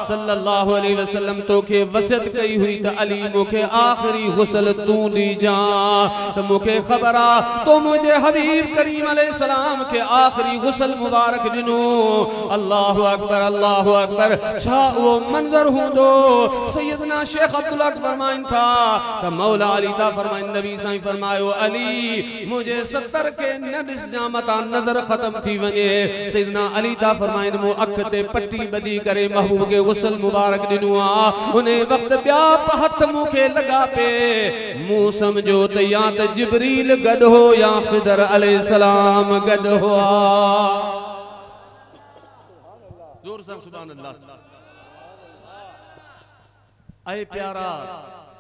सल्लल्लाहु अलैहि वसल्लम तो के वसियत कई हुई त अली मुखे आखिरी गुस्ल तू दी जा तो मुखे खबरा तो मुझे हबीब करीम अलैहि सलाम के आखिरी आखिरी गुसल मुबारक दिनो। अल्लाहु अकबर अल्लाहु अकबर। छा वो मंजर हुंदो। सैयदना शेख अब्दुल हक फरमाइन था त मौला अली ता फरमाइन नबी साईं फरमायो अली मुझे 70 के न दिस जामता नजर खत्म थी वने। सैयदना अली ता फरमाइन मु अख ते पट्टी बदी करे महबूब के गुसल मुबारक दिनो आ। उन्हें वक्त ब्या हथ मुखे लगा पे मु समझो त या त जिब्रील गड हो या खिदर अलैहिस्सलाम गड हो। जोर से सुभान अल्लाह। आए प्यारा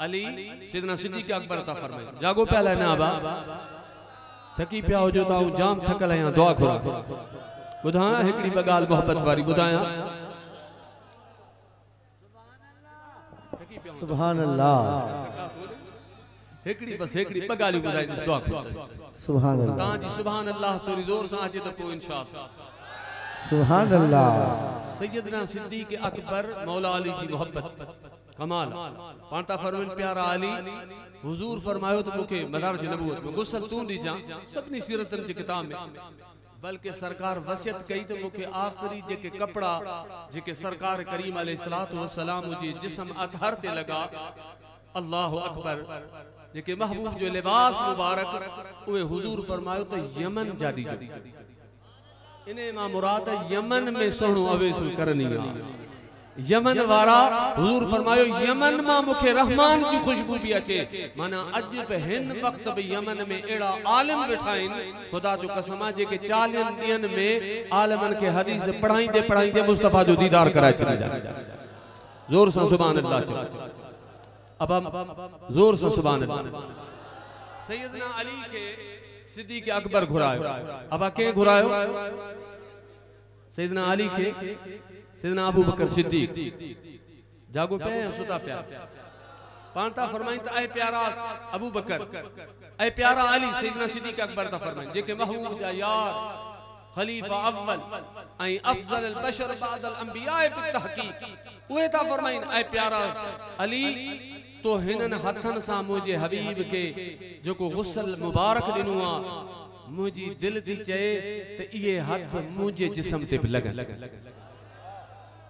अली सैयदना सिद्दीक़ अकबर ता फरमाए जागो पहला ना बा थकी पिया हो जो ताऊ जाम थकल आया दुआ घुरा बुधाया हिकड़ी बगाल मोहब्बत वारी बुधाया सुभान अल्लाह। हिकड़ी बस हिकड़ी बगाली बुधाई दिस दुआ घुरा सुभान अल्लाह। ता जी सुभान अल्लाह तोरी जोर से अचे तो पो इंशाअल्लाह। सुभान अल्लाह। सैयदना सिद्दीक़ अकबर मौला अली जी मोहब्बत कमाल पांता फरमान प्यारा अली हुजूर फरमायो तो मुखे मदारज नबूवत में गुसल तू दी जा सबनी सीरतन जी किताब में बल्कि सरकार वसियत कई तो मुखे आखिरी जेके कपड़ा जेके सरकार करीम अलैहिस्सलातु वस्सलाम जी जिस्म अतहर ते लगा अल्लाह अकबर जेके महबूब जो लिबास मुबारक उए हुजूर फरमायो तो यमन जादी जदी इने मां मुराद यमन में सोहणो अवेसु करनी यमन वारा हुजूर फरमायो यमन मां मुखे रहमान की खुशबू भी अचे माना अज पे हिन वक्त पे यमन में एड़ा आलिम बैठाइन खुदा जो कसम जे के 40 दिन में आलिमन के हदीस पढ़ाईंदे पढ़ाईंदे मुस्तफा जो दीदार कराए चले जा। जोर से सुभान अल्लाह चलो। अब हम जोर से सुभान अल्लाह। सैयदना अली के सिद्दीक़ अकबर घुरायो अब के घुरायो सैयदना अली के सैयदना अबू बकर सिद्दीक जागो पे सुता प्यार पांता फरमाइन त ए प्यारा अबू बकर ए प्यारा अली सैयदना सिद्दीक अकबर ता फरमाइन जेके महबूब जा यार खलीफा अव्वल आई अफजल अल बशर बाद अल अंबिया बि तहकीक उए ता फरमाइन ए प्यारा अली तो हिनन हथन सा मुझे हबीब के जो को गुस्ल मुबारक दिनु आ मुझी दिल थी चए त ये हाथ मुझे जिस्म ते भी लगन।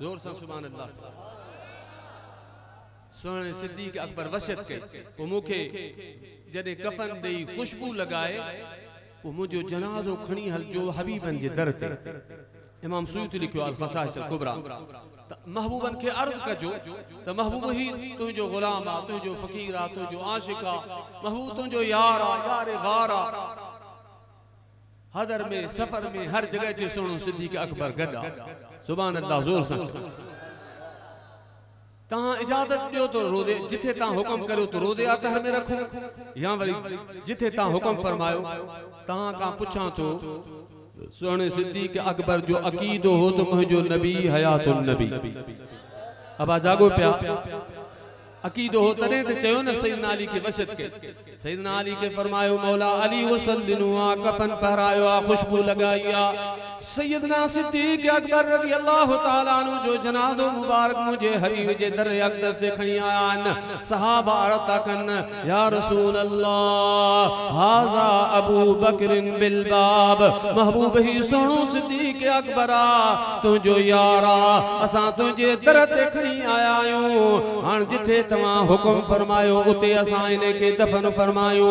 जोर से सुभान अल्लाह। सोने सिद्दीक़ अकबर वसियत के वो मुखे जदे कफन देई खुशबू लगाए वो मुझो जनाजो खणी हल जो हबीबन जे दर ते इमाम सुयूती लिखियो अल खसाइस अल कुबरा महबूबन के अर्ज कजो त महबूब ही तुझो गुलाम आ तुझो फकीर आ तुझो आशिक आ महबूब तुझो यार आ यार गार आ हदर में सफर में हर जगह ते सुनो सिद्दीक़ अकबर गड्डा सुभान अल्लाह। जोर से ता इजाजत दियो तो रोजे जिथे ता हुक्म करो तो रोजे अतहर में रखो या वरी जिथे ता हुक्म फरमायो ता का पूछा तो सोने सिद्दीक़ अकबर जो अकीदो हो तो मुझो नबी हयातुन नबी अब आ जागो प्या अकीदो हो तने ते चयो न सैयदना अली के वसियत के सैयदना अली के फरमायो मौला अली गुस्ल दिनु आ कफन पहरायो आ खुशबू लगाइया सैयदना सिद्दीक़ अकबर रज़ी अल्लाह तआला अन्हु जो जनाजो मुबारक मुझे हबीब जे दर अक़दस से खणी आयान सहाबा अर्ता कन या रसूल अल्लाह हाजा अबू बकर बिल बाब महबूब ही सोनो सिद्दीक़ अकबरा तुझो यारा असा तुझे दर ते खणी आया आयूं हां जिथे तवा हुक्म फरमायो उते असा इने के दफन फरमायो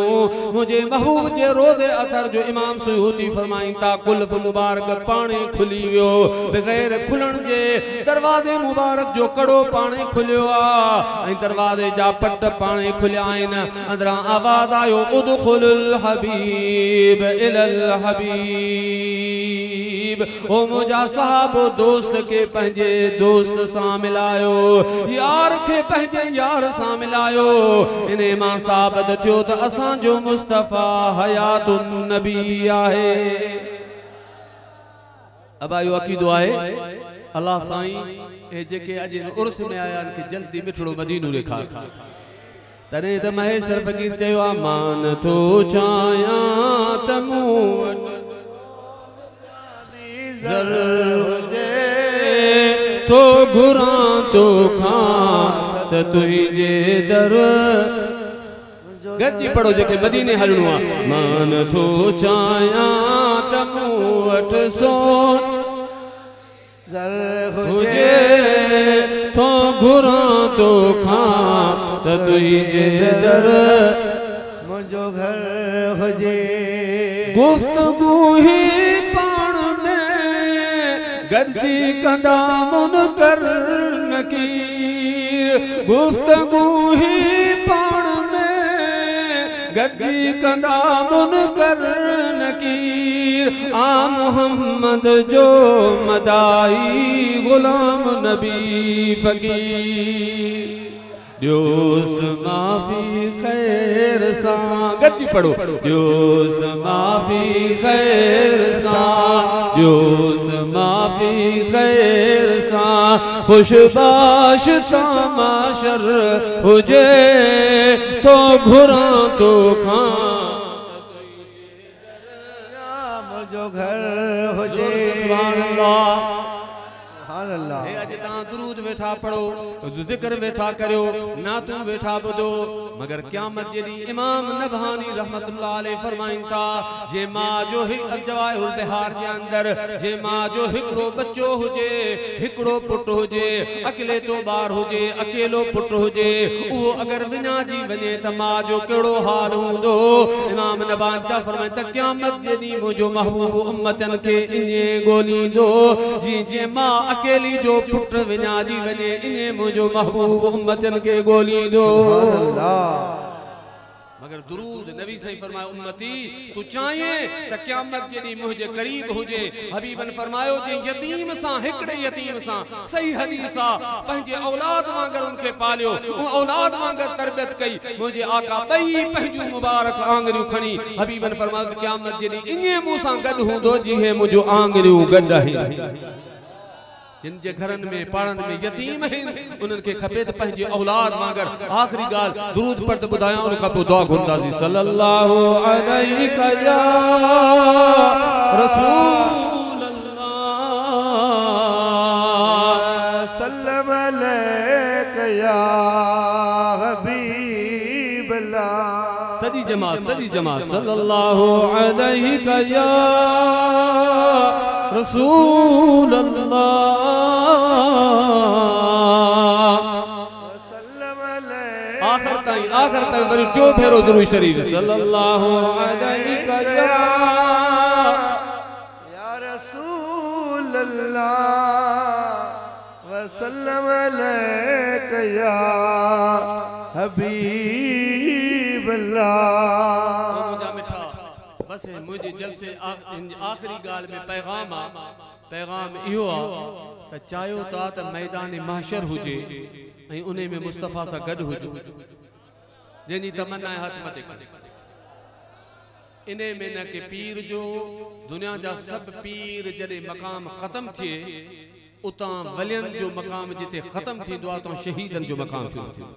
मुझे महबूब जे रोज़े अथर जो इमाम सुयूती फरमाइंता कुल्फ मुबारक पाने खुली वियो बगैर खुलण जे दरवाजे मुबारक जो कड़ो पाने खुलियो आ दरवाजे जा पट पाने खुलिया आहिनि अंदरा आवाज आयो उदखुलुल हबीब इलल हबीब ओ मुझा साहब दोस्त के पंजे दोस्त सा मिलायो यार के पंजे यार सा मिलायो इने मां साबित थियो त असां जो मुस्तफा हयातुन नबी आहे। अब आयो अकीदो आहे अल्लाह साईं ए जेके अज उर्स में आया के जल्दी मिठड़ो मदीनो रेखा तने त महेश्वर फकीर चयो मान तो चाया तमू जर हुजे तो घुरा तो खां त तुझे दर गजी पढ़ो जेके मदीने हलणो आ मान तो चाया त मूं वटि सोन ज़र हुजे तो घुरां तो खां त तुंहिंजे दर मुझो घर हुजे गुफ्तगू ही पाण में गॾिजी कंदा मुनकर नकीर गुफ्तगू ही पाण में गॾिजी कंदा मुनकर नकीर आ मोहम्मद जो मदाई गुलाम नबी फ़कीर ॾियोस माफ़ी ख़ैर सां गॾिजी पढ़ो ॾियोस माफ़ी ख़ैर सां ॾियोस माफ़ी ख़ैर सां खुशबाश तमाशर हुजे तो घुरां तो खां मुझो घर हुजे सुभान अल्लाह सुभान अल्लाह अज तव्हां दुरूद वेठा पढ़ो ज़िक्र वेठा करियो नातूं वेठा ॿुधो मगर क़यामत जे ॾींहुं इमाम नबहानी रहमतुल्लाह अलैहि फरमाइनि था जे मां जो जवाहिरुल बिहार जे अंदर जे मां जो हिकिड़ो बच्चो हुजे हिकिड़ो पुट हुजे अकेले तो ॿार हुजे अकेलो पुट हुजे उहो अगर विञाइजी वञे त मां जो कहिड़ो हाल हूंदो इमाम नबहानी था फरमाइनि त क़यामत जे ॾींहुं मुंहिंजो महबूब उम्मतन खे इने ॻोल्हींदो जे मां अकेली जो पुट विञाइजी वञे इने मुंहिंजो महबूब उम्मतन खे ॻोल्हींदो मगर दुरूद नबी सही फरमायो उम्मती तू चाहे त क़यामत जे ॾींहुं मुंहिंजे करीब हुजे हबीबन फरमायो जे यतीम सां हिकिड़े यतीम सां सही हदीस आहे पंहिंजे औलाद वांगर उनखे पालियो औलाद वांगर तरबियत कई मुंहिंजे आका ॿई पंहिंजूं मुबारक आंगरियूं खणी हबीबन फरमायो त क़यामत जे ॾींहुं इने मूं सां गॾु हूंदो जीअं मुंहिंजूं आंगरियूं गॾु आहिनि जिन जे घरन में पाड़न में यतीम आहिनि उन्हनि खे खपे त पंहिंजे औलाद वांगर आख़िरी ॻाल्हि दुरूद पढ़ त ॿुधायां उन खां पोइ दुआ घुरंदासीं सल्लल्लाहु अलैहि या रसूल अल्लाह सल्लम अलैका या हबीब अल्लाह सजी जमात सल्लल्लाहु अलैहि या रसूल अल्लाह आखिर ताईं वरी टियों भेरो दुरूद शरीफ सल्लल्लाहु अलैहि या रसूल अल्लाह व सल्लम अलैका या हबीब अल्लाह बस मुझे जलसे आखिरी गाल में पैगाम इहो आहे त चाहियो था त मैदान महशर हुजे ऐं उन में मुस्तफ़ा सां गॾु हुजो जंहिंजी तमन्ना हथ मथे इन में न के पीर जो दुनिया जा सब पीर जॾहिं मक़ाम ख़त्म थिए उतां वलियन जो मक़ाम जिते ख़त्म थींदो आहे उतां शहीदन जो मक़ाम शुरू थींदो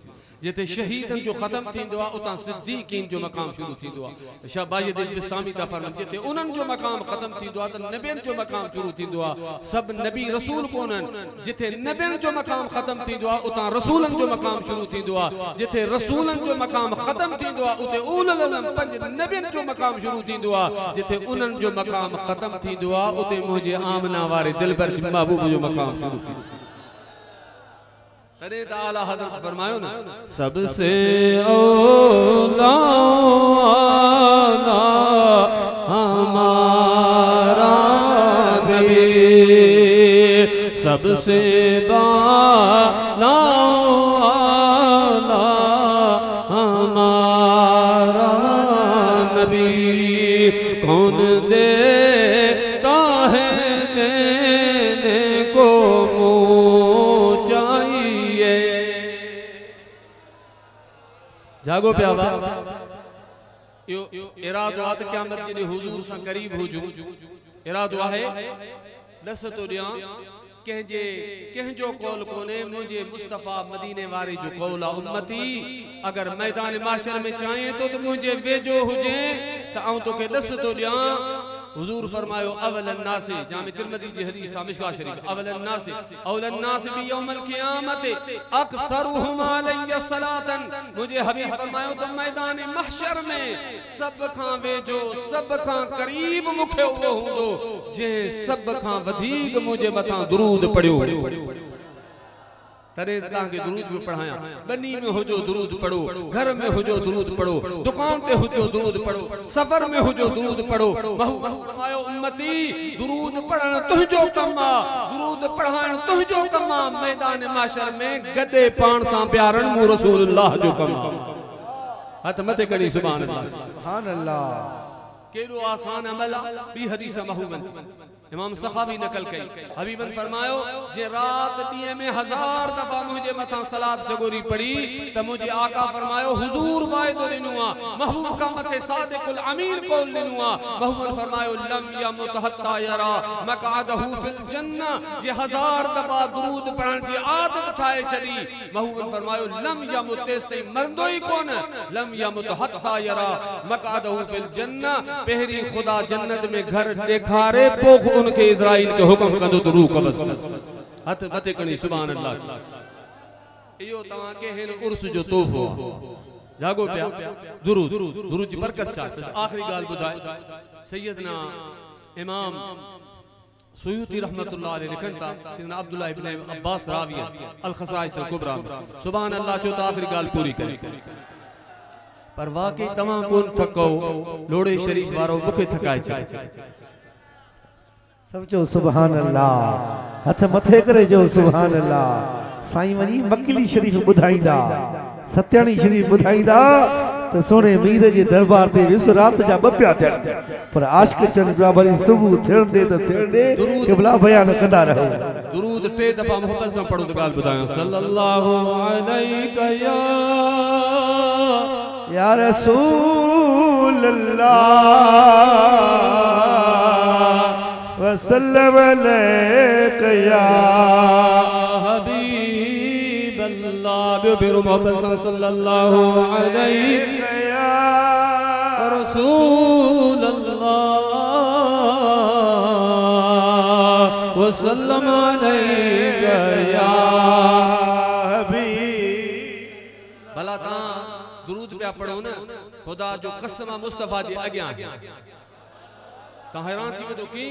जिते शहीदन जो ख़त्म थींदो आहे उतां सिद्दीक़ीन जो मक़ाम शुरू थींदो आहे शाहबाज़ बिस्तामी था फरमाइनि जिते उन्हनि जो मक़ाम ख़त्म थींदो आहे त नबियनि जो मक़ाम शुरू थींदो आहे सभु नबी रसूल कोन्हनि जिते नबियनि जो मक़ाम ख़त्म थींदो आहे उतां रसूलनि जो मक़ाम शुरू थींदो आहे जिते रसूलनि जो मक़ाम ख़त्म थींदो आहे उते उलुल अज़म पंज नबियनि जो मक़ाम शुरू थींदो आहे जिते उन्हनि जो मक़ाम ख़त्म थींदो आहे उते मुंहिंजे आमना वारे दिलबर महबूब जो मक़ाम शुरू थींदो तॾहिं त आला हज़रत फरमायो न सबसे औला हमारा नबी सबसे बाला हमारा नबी कौन देता है देने को जागो प्यावा यो इरादो आहे त क़यामत जे ॾींहुं हुज़ूर सां क़रीब हुजूं इरादो आहे दस तो ॾियां कंहिंजो कौल कोने मुझे मुस्तफ़ा मदीने वारे जो कौल आहे उम्मती अगर मैदान माशर में चाहे तो मुझे वेझो हुजे त आऊं तोखे दस तो ॾियां हुजूर फरमायो अवलन नास जामे तिरमिज़ी जी हदीस मिशका शरीफ अवलन नास औलन नास बि यौमल क़ियामत अक्सरुहुम अलैहि सलातन मुझे हबीब फरमायो तो मैदान महशर में सब खां वेझो सब खां करीब मुखे वो हुंदो जे सब खां वधीक मुझे मथा दुरूद पढ़ियो तरे ताके दुरूद भी पढ़ाया बनी में हुजो दुरूद पढ़ो घर में हुजो दुरूद पढ़ो दुकान पे हुजो दुरूद पढ़ो सफर में हुजो दुरूद पढ़ो बहु फरमायो उम्मती दुरूद पढ़न तुझो कमा दुरूद पढ़ान तुझो कमा मैदान माशर में गदे पान सा प्यारन मु रसूलुल्लाह जो कमा हथ मते कड़ी सुभान अल्लाह केरो आसान अमल बी हदीस महूबन इमाम सखावी नकल कई हबीबन फरमायो जे रात दिए में 1000 दफा मुझे मथा सलात जगोरी पड़ी त मुझे आका फरमायो हुजूर वायदो दिनुआ महबूब का मथे सादिकुल अमीन कौल दिनुआ महबूब फरमायो लम यमुत हत्ता यरा मक़अदहु फिल जन्नह जे 1000 दफा दुरूद पढ़न की आदत ठाए छदी महबूब फरमायो लम यमुत तेस्ते मरदो ही कोन लम यमुत हत्ता यरा मक़अदहु फिल जन्नह पहरी खुदा जन्नत में घर देखारे पोख उनके इज़राइल के हुक्म कंदो तो रूह कब्ज़ हथ मथे कणी सुभान अल्लाह इयो तवा के हिन उर्स जो तोहफो जागो पिया दुरूद दुरूद जी बरकत चा आखिरी गाल बुधाए सैयदना इमाम सुयूती रहमतुल्लाह अलैहि लिखन था सैयदना अब्दुल्लाह इब्न अब्बास रावी अल खसाइस अल कुबरा सुभान अल्लाह जो आखिरी गाल पूरी करे पर वाकई तवा कोन थको लोड़े शरीफ वारो मुखे थकाए छे सब जो सुभान अल्लाह हथ मथे करे जो सुभान अल्लाह साईं वनी मकली शरीफ बुधाईंदा सत्याणी शरीफ बुधाईंदा तो सोने मीर जे दरबार ते विस रात जा बप्या थे पर आशिक चन पिया भली सुबह थियण दे त थियण दे क़िबला बयान कंदा रहो दुरूद 3 दफा मोहब्बत से पढ़ो तो गाल बुधायो सल्लल्लाहु अलैहि या रसूल अल्लाह वसल्लम अलैका या हबीब अल्लाह बिरु मोहब्बत सल्लल्लाहु अलैहि या रसूल अल्लाह वसल्लम अलैका या हबीब भला ता दुरूद पे पढ़ो ना खुदा जो कसम मुस्तफा जी आज्ञा ता हैरान थी वदो की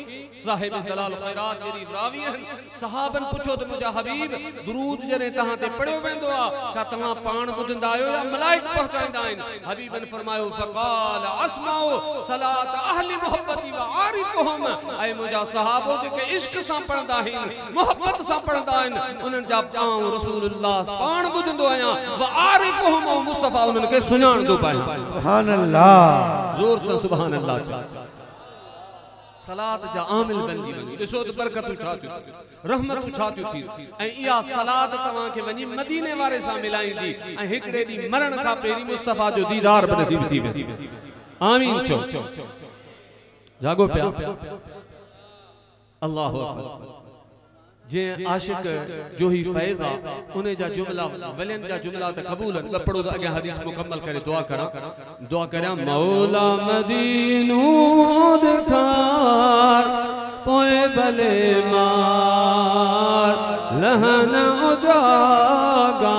साहिब दलाल खैरात शरीफ रावी हैं सहाबन पूछो तो मुझा हबीब दुरूद जने तहां ते पढ़ियो वेंदो आ छा तहां पाण बुधंदा आयो या मलाइक पहुंचाइंदा आइन हबीबन फरमायो फकाल अस्माओ सलात अहली मोहब्बती व आरिफुहुम ऐ मुझा सहाबो जे इश्क सा पढ़ंदा आहिन मोहब्बत सा पढ़ंदा आहिन उनन जा पाऊं रसूलुल्लाह पाण बुधंदो आया व आरिफुहुम मुस्तफा उनन के सुञाण दो पाए सुभान अल्लाह जोर से सुभान अल्लाह सलात जा आमिल बनजी वनी ॾिसो त बरकत छा थी रहमत छा थी ऐं इहा सलात तव्हां खे वनी मदीने वारे सां मिलाईंदी ऐं हिकड़े दी मरण का पहिरीं मुस्तफा जो दीदार बि नसीब थी वेंदी आमीन चो जागो पिया अल्लाहु अकबर जे आशिक जो ही फैज़ आ उन्हें जा जुमला वलियन जा जुमला त कबूल न पढ़ो तो आगे हदीस मुकम्मल करे दुआ करा मौला मदीनू दिखार पोए भले मार लहन उजागा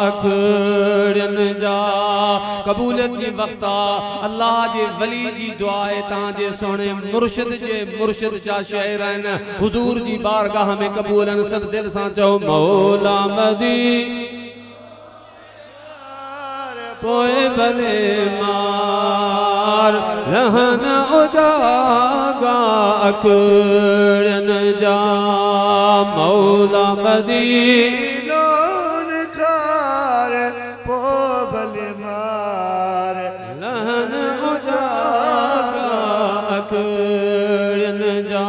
अखड़न जा कबूलियत के वक्ता अल्लाह जे वली जी दुआए ता जे सोने मुर्शिद जा शेर हैं हुजूर जी बारगाह में कबूलन सब दिल सा चो मौला मदी पोए भले मार लहन उजागा अकड़न जा मौला मदीनो निखार पो भले मार लहन उजागा अकड़न जा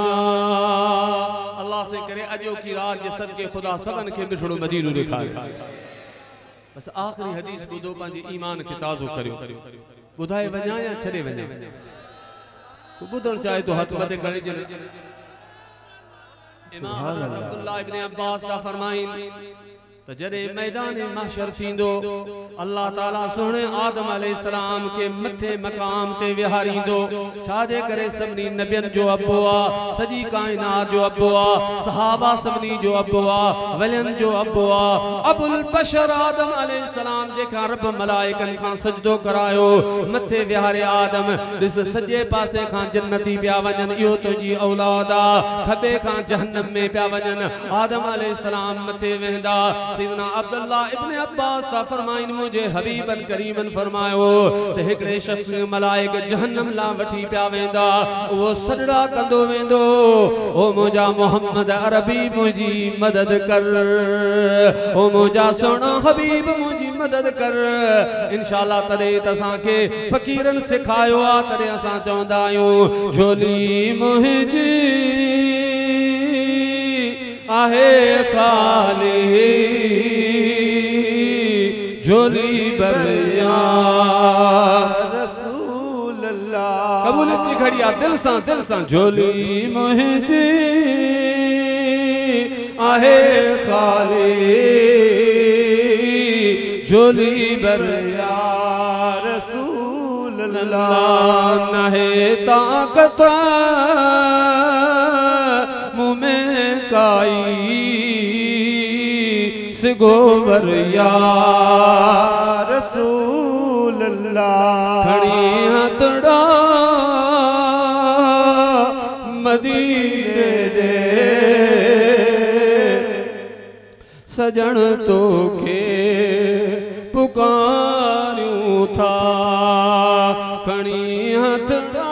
अल्लाह से करे अजो की रात जे सदके खुदा सबन के मिठड़ो मदीनो दिखाए बस आखिरी हदीस बुधो पांजे ईमान के ताज़ो करियो बुधाए वञा या छड़े वञा बुधण चाहे तो हथ मथे करे जने इमाम अब्दुल्लाह इब्न अब्बास दा फरमाइन तो जरे मैदान महशर थींदो अल्लाह ताला सोने आदम अलैहिस्सलाम के मथे मकाम ते विहारींदो छाजे करे सभनी नबियन जो अब्बो आ सजी कायनात जो अब्बो आ सहाबा सभनी जो अब्बो आ वलियन जो अब्बो आ अबुल बशर आदम अलैहिस्सलाम जेका रब मलाइकन खां सजदो करायो मथे विहारे आदम दिस सजे पासे खां जन्नती पिया वजन इहो तुजी औलाद आ खबे खां जहन्नम में पिया वजन आदम अलैहिस्सलाम मथे वेंदा सैयदना अब्दुल्ला इब्न अब्बास ता फरमाइन मुझे हबीबन करीमन फरमायो ते एकड़े शख्स मलाइक जहन्नम ला वठी पिया वेंदा वो सजड़ा कंदो वेंदो ओ मुजा मोहम्मद अरबी मुजी मदद कर ओ मुजा सोना हबीब मुजी मदद कर इंशाअल्लाह तदे तसा के फकीरन सिखायो आ तदे असा चवंदा आयूं झोली मुहिजी आहे खाली झोली बरिया रसूल अल्लाह कबूलियत की घड़िया दिल सा झोली मुहिजी आहे खाली झोली बरिया रसूल अल्लाह नहे ताकत मुँह में काई सिगोवर या रसूल अल्लाह खड़ी हथड़ा मदीने दे सजन तो के पुकारूं था खड़ी हथड़ा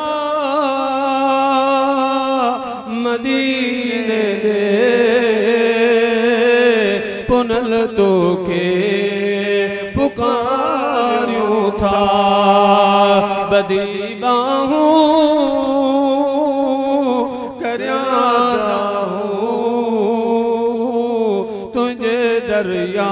मदीने दे पुनल तो के पुकारूं था बदी बाहूं करयादा हूँ तुझे दरिया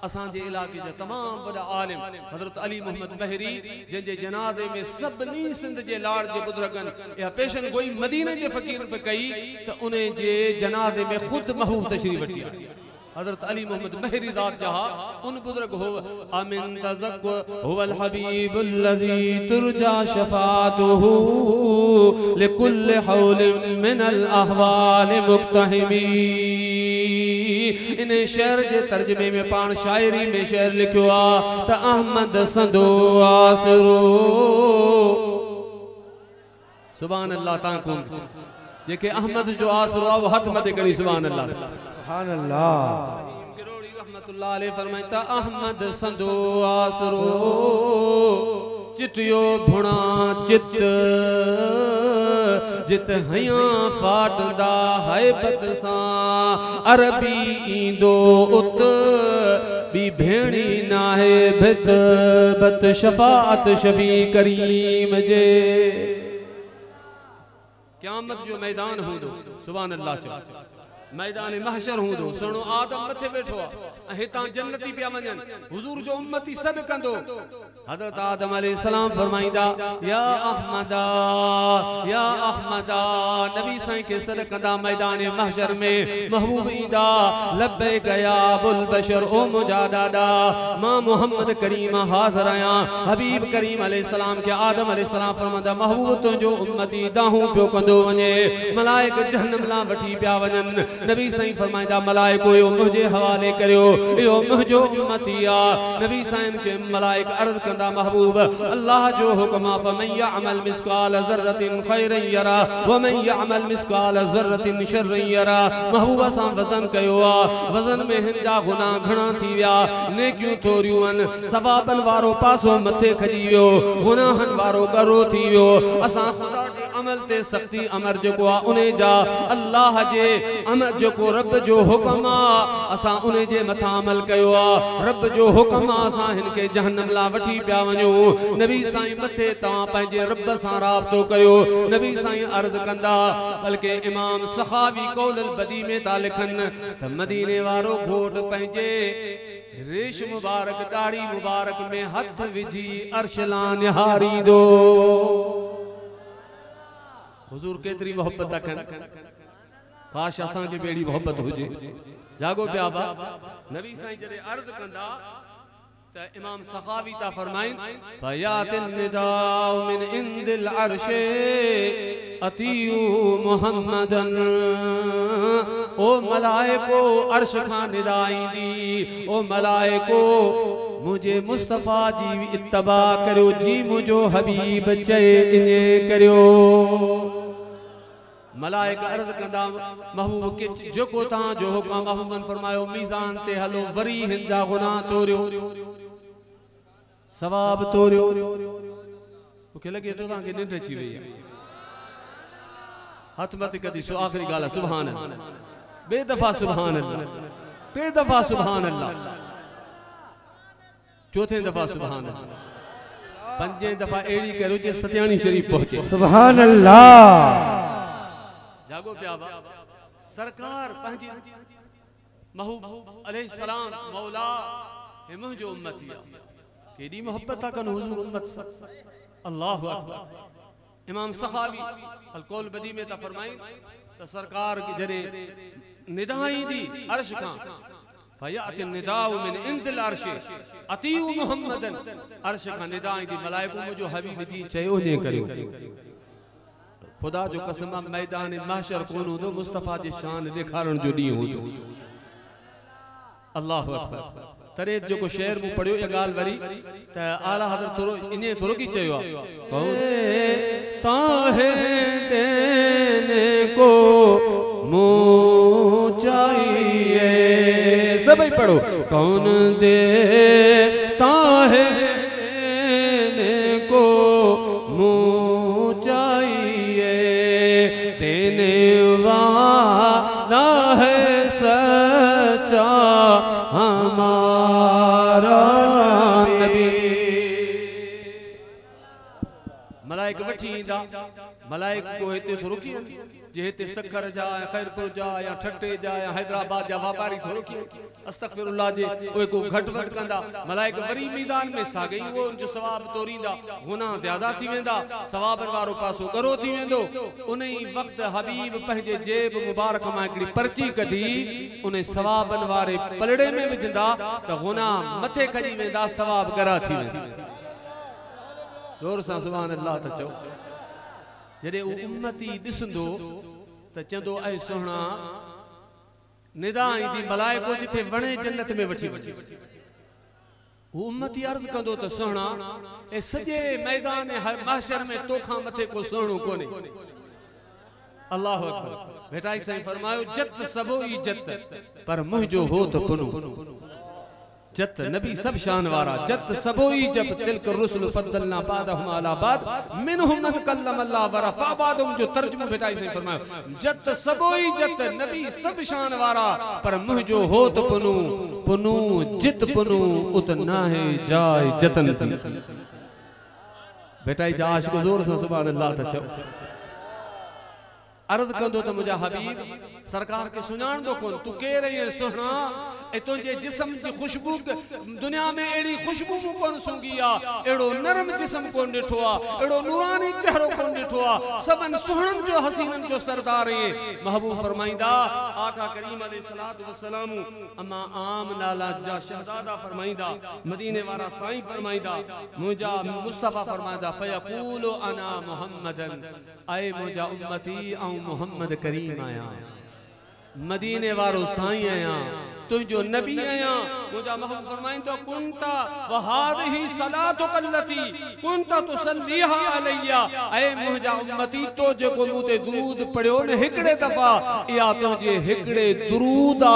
असांजे इलाके जा तमाम वॾा आलिम हज़रत अली मोहम्मद महरी जंहिंजे जनाज़े में सभिनी सिंध जे लाड़ जे बुज़ुर्गन या पेशन गोई मदीने जे फ़कीर पे कई त उन जे जनाज़े में खुद महबूब तशरीफ़ वठी हज़रत अली मोहम्मद महरी ज़ात जहा उन बुज़ुर्ग हो अमिन तज़क्को हुवल हबीबुल लज़ी तुरजा शफ़ाअतुहु लिकुल्लि हौलिन मिनल अहवाल मुक्तहिमी इन शेर जे तर्जमे में पान शायरी में शेर लिखियो आ त अहमद संदो आसरो सुभान अल्लाह ता कोन जेके अहमद जो आसरो आ वो हथ मते करी सुभान अल्लाह सुभान अल्लाह गिरोड़ी रहमतुल्लाह अलैहि फरमाता अहमद संदो आसरो चिटियो भुणा चित जित हया फाटदा हैबत सा अरबी इंदो उत बी भेणी नाहे भित बत शफाअत शफी करीम जे क़यामत जो मैदान हूंदो सुभान अल्लाह चो मैदान महशर हूंदो सुनो आदम मथे बैठो आ हितां जन्नती पिया वञन हुजूर जो उम्मती सॾ कंदो हज़रत आदम अलैहिस्सलाम फरमाईंदा या अहमदा नबी साईं के सॾ कंदा मैदान महशर में महबूब ईंदा लब्बैक या अबुल बशर ओ मुंहिंजा ॾाॾा मां मोहम्मद करीम हाज़िर आहियां हबीब करीम अलैहिस्सलाम के आदम अलैहिस्सलाम फरमांदा महबूब तुंहिंजो उम्मती दाहूं पियो कंदो वञे मलाइक जहन्नम ला वठी पिया वञनि नबी साईं फरमाईंदा मलाइको इहो मुंहिंजे हवाले करियो इहो मुंहिंजो उम्मती आ नबी साईं के मलाइक अर्ज़ कंदा महबूब अल्लाह जो हुक्म आ फमन यअमल मिस्काल ज़र्रतिन खैरन यरा व मन यअमल मिस्काल ज़र्रतिन शर्रन यरा महबूब सां वज़न कयो आ वज़न में हिन जा गुनाह घणा थी विया नेकियूं थोरियूं आहिनि सवाबन वारो पासो मथे खजी वियो गुनाहन वारो गरो थी वियो असां खुदा जे अमल ते सख्ती अमर जेको आ उन जा अल्लाह जे अमल जेको रब जो हुक्म आ असां उन जे मथा अमल कयो आ रब जो हुक्म आ असां हिन के जहन्नम ला वठी पिया वञो नबी साईं मथे तव्हां पंहिंजे रब सां राब्तो कयो नबी साईं अर्ज़ कंदा बल्कि इमाम सखावी कौलुल बदी में था लिखनि त मदीने वारो घोट पंहिंजे रेश मुबारक दाढ़ी मुबारक में हथ विझी अर्श ला निहारींदो हुजूर केतरी मोहब्बत कन काश असां के बेड़ी मोहब्बत हुजे। जागो पिया बा नबी साईं जदे अर्ज कंदा त इमाम सखावी ता फरमाइन फयातिन निदाउ मिन इंदिल अर्श अतियु मुहम्मदन। ओ मलाइको अर्श खां निदाई दी, ओ मलाइको मुझे मुस्तफा जी इत्तबा करो जी मुझो हबीब चए इने करो। मलाइक अर्ज कंदा महबूब के जेको ता जो हुक्म महबूबन फरमायो मीज़ान ते हलो वरी हिंजा गुनाह तोरियो सवाब तोरियो। मूंखे लगे तो तां के निंड अची वई हथ मत कदी सो आखिरी गाल सुभान अल्लाह बे दफा सुभान अल्लाह बे दफा सुभान अल्लाह चौथे दफा सुभान अल्लाह पंजे दफा एड़ी करो जे सत्यानी शरीफ पहुंचे सुभान अल्लाह। जागो पिया सरकार पंहिंजी महबूब अलैहि सलाम मौला हे मुंहिंजो उम्मती केडी मोहब्बत था कन हुजूर उम्मत अल्लाहु अकबर। इमाम सखावी अल कौल बदी में ता फरमाई त सरकार की जरे निदाई दी अर्श खां फयाति निदाउ मिन इंदिल अर्श अतियु मुहम्मदन। अर्श खां निदाई दी मलाइको मुझो हबीब जी चयो ने करियो। खुदा जो कसम मैदान महशर कोन होदो मुस्तफा जी शान दिखारण जो डी होदो। अल्लाहु अकबर। तरे जो को शेर मु पढ़ियो या गाल वरी त आला हजरत थोरो इने थोरो की चयो कौन ताहे देने को मु चाहिए। सभी पढ़ो कौन दे ताहे देने को मु चाहिए। देने वाला है सच्चा हमारा नबी। मलाइक वठी इंदा मलाइक को हिते थोरो की जे हिते सखर जा खैरपुर जा या ठट्टे जा या हैदराबाद जा व्यापारी थोरो की अस्तगफिरुल्लाह जे ओए को घटवत कंदा मलाइक वरी मीदान में सागई वो जो सवाब तोरींदा गुनाह ज्यादा थी वेंदा सवाबन वारो पासो करो थी वेंदो। उन्ही वक्त हबीब पंहिंजे जेब मुबारक मां हिकड़ी पर्ची कढी उन सवाबन वारे पलड़े में विझंदा त गुनाह मथे खजी वेंदा सवाब गरा थी वेंदा। जोर सां सुभान अल्लाह त चओ। जॾहिं उ उम्मती ॾिसंदो त चंदो ऐ सोहणा निदा ईंदी मलाइको जिथे वणे जन्नत में वठी वठी। वो उम्मती अर्ज कंदो त सोहणा ए सजे मैदान महशर में तोखां मथे को सोहणो कोने। अल्लाहु अकबर। बेटाई साईं फरमायो जत सबोई जत पर मुंहिंजो हो त पुनु। जत नबी सब शान वारा जत सबोई जब तिलक रुsul फद्दलना बादहुम अला बाद मिनहुम मन कल्लम अल्लाह व रफा बादहुम जो तर्जुमा बेटाई से फरमायो जत सबोई जत नबी सब शान वारा पर मुझो हो तो पुनु पुनु जित पुनु उतना है जाय जतन जी। बेटाई जा आशिक जोर से सुभान अल्लाह त चओ। अर्ज कंदो त मुझा हबीब सरकार के सुञाण दो कोन तू के रही है सोहना ए तुझे जिस्म की खुशबू दुनिया में एड़ी खुशबू मु कोन सूंगी आ एड़ो नरम जिस्म कोन डिठो आ एड़ो नूरानी चेहरो कोन डिठो आ सबन सुहणन जो हसीनन जो सरदार है। महबूब फरमाइंदा आका करीम अलैहिस्सलातु वस्सलाम अमा आम नाला जा शहजादा फरमाइंदा मदीने वाला साईं फरमाइंदा मुझा मुस्तफा फरमाइंदा फयकूलु अना मुहम्मदन आए मुझा उम्मती औ मोहम्मद करीम आया मदीने वारो साईं आया तुझो नबी आया। मुझा महबूब फरमाइंदो कुंता व हादिही सलातु कल्लती कुंता तुसल्लीहा अलैया। ऐ मुझा उम्मती तो जेको मुते दुरूद पढ़ियो न हिकड़े दफा या तुझे हिकड़े दुरूद आ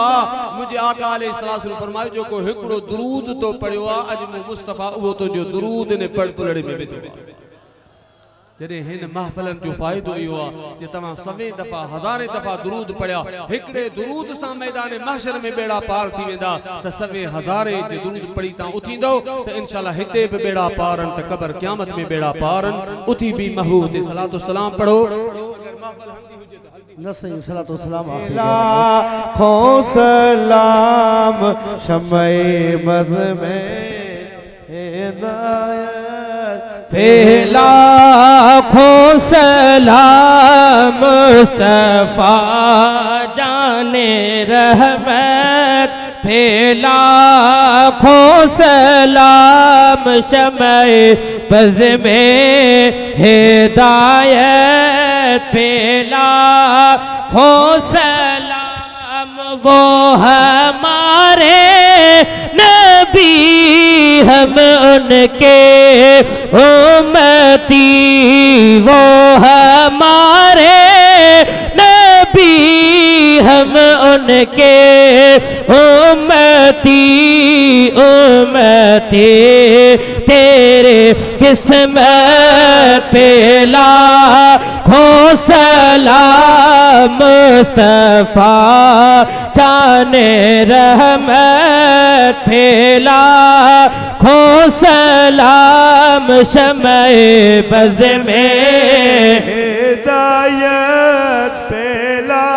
मुझे आका अलैहिस्सलातु फरमायो जेको हिकड़ो दुरूद तो पढ़ियो आ अज मु मुस्तफा वो तो जो दुरूद ने पढ़ पलड़े में विधो। जॾहिं हिन महफ़िलन जो फ़ाइदो इहो आहे जे तव्हां सवे दफ़ा हज़ारे दफ़ा दुरूद पढ़िया हिकड़े दुरूद सां मैदान महशर में बेड़ा पार थी वेंदा त सवे हज़ारे जे दुरूद पढ़ी तव्हां उथींदो त इंशाअल्लाह हिते बि बेड़ा पारन त क़ब्र क़यामत में बेड़ा पारन। उथी भी महबूब ते सलातो सलाम पढ़ो। न सही सलातो सलाम लाखों सलाम शम्मे मद में हिदायत लाखों सलाम मुस्तफा जाने रहमत फैला खो सलाम शमए बज़ में हिदायत फैला खो सलाम वो हमारे नबी हम उनके उम्मती वो हमारे नबी हम उनके उम्मती उम्मती तेरे किस्मत पे लाखों सलाम मुस्तफा जाने रहमत फैला खो सलाम शमए बज़ में हिदायत फैला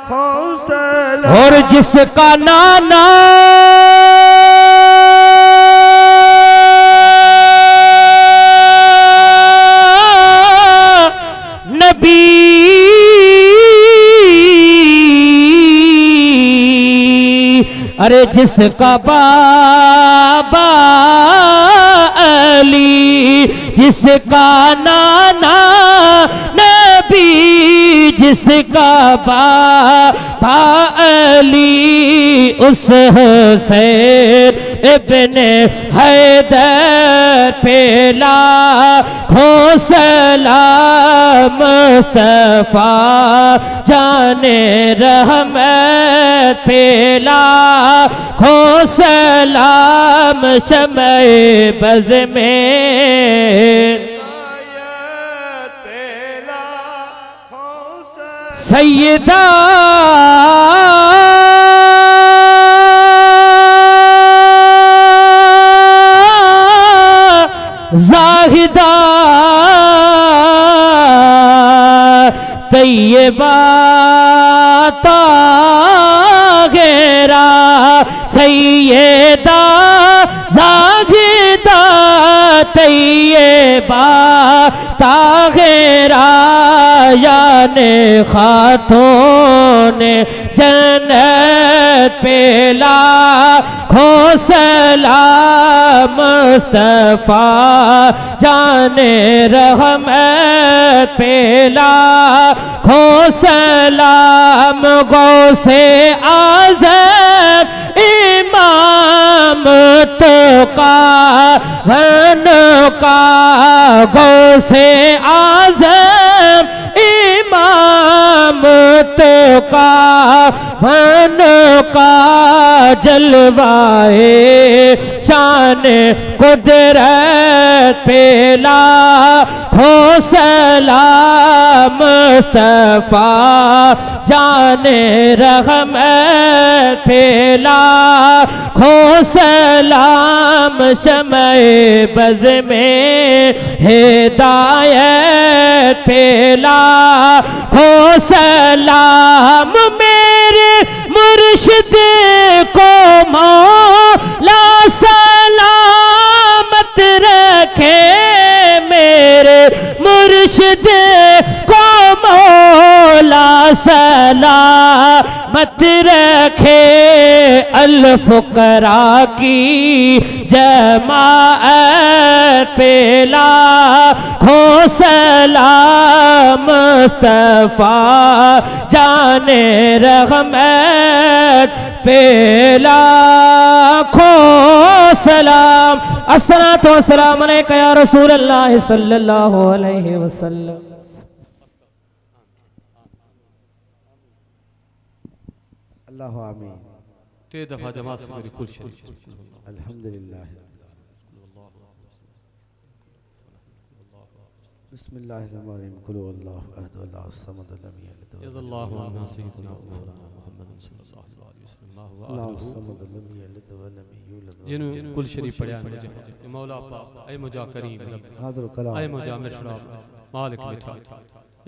खो सलाम। और जिसका नाना नबी अरे जिसका बाबा अली जिसका नाना नबी जिसका बाबा अली उस हुसैन इब्ने हैदर पे लाखों सलाम मुस्तफा जाने रहमत पे लाखों सलाम शमए बज़ में सैयदा ज़ाहिदा तैयबा ताहिरा सैयदा ज़ाहिदा तैयबा ताहिरा याने खातून जन्नत पे लाखों सलाम मुस्तफा जाने रहमत पे लाखों सलाम गौसे आज़म इमाम तो का वन का गौसे आज़म इमाम तो का वन का जलवाए शान कुदरत पे लाखों सलाम मुस्तफा जाने रहमत पे लाखों सलाम शमए बज़ में हिदायत पे लाखों सलाम मेरे मुर्शिद को मौला सलामत रखे मेरे मुर्शिद को मौला सलामत रखे अल फुकरा की जमाअत पे लाखों सलाम मुस्तफा जाने रहमत पे लाखों सलाम। अस्सलातु वस्सलामु अलैका या रसूल अल्लाह सल्लल्लाहु अलैहि वसल्लम। अल्लाह आमीन। ते दफा जमात से मेरी कुल शरीफ अल्हम्दुलिल्लाह। बिस्मिल्लाहिर्रहमानिर्रहीम कुल हुवल्लाहु अहद अल्लाहु समद लम यलिद यल्लाहु अन्ना सय्यिदना मुहम्मद सल्लल्लाहु अलैहि वसल्लम अल्लाहु समद लम यलिद व लम यूलद। जिन्हों कुल शरीफ पढ़या मुझे मौला पाक ऐ मुजा करीम हाज़िर कलाम ऐ मुजा मिठड़ा मालिक मिठा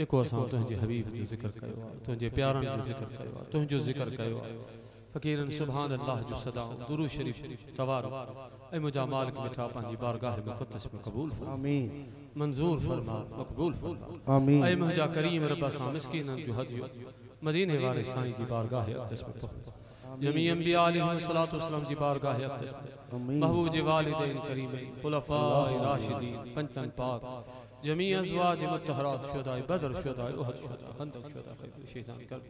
एको असां तुंहिंजे हबीब जो ज़िक्र कयो तुंहिंजे प्यारनि जो ज़िक्र कयो तुंहिंजो ज़िक्र कयो फ़कीरन सुभान अल्लाह जो सदाऊं दुरूद शरीफ तवारो ऐ मुजा मालिक मिठा पंहिंजी बारगाह मुक़द्दस में क़बूल फरमा आमीन मंजूर फरमा मक़बूल फरमा आमीन। ऐ मुजा करीम रब सां मिस्कीनन जो हदियो मदीने वाले साईं जी बारगाह अक़दस में पहुंच जमी अंबिया अलैहिस्सलातु वस्सलाम जी बारगाह अक़दस में महबूब जी वालिदैन करीमैन खुलफाए राशिदीन पंचन पाक जमी अज़वाज मुत्तहरात शुहदाए बदर शुहदाए उहद शुहदाए खंदक शुहदाए खैबर शहीदान कर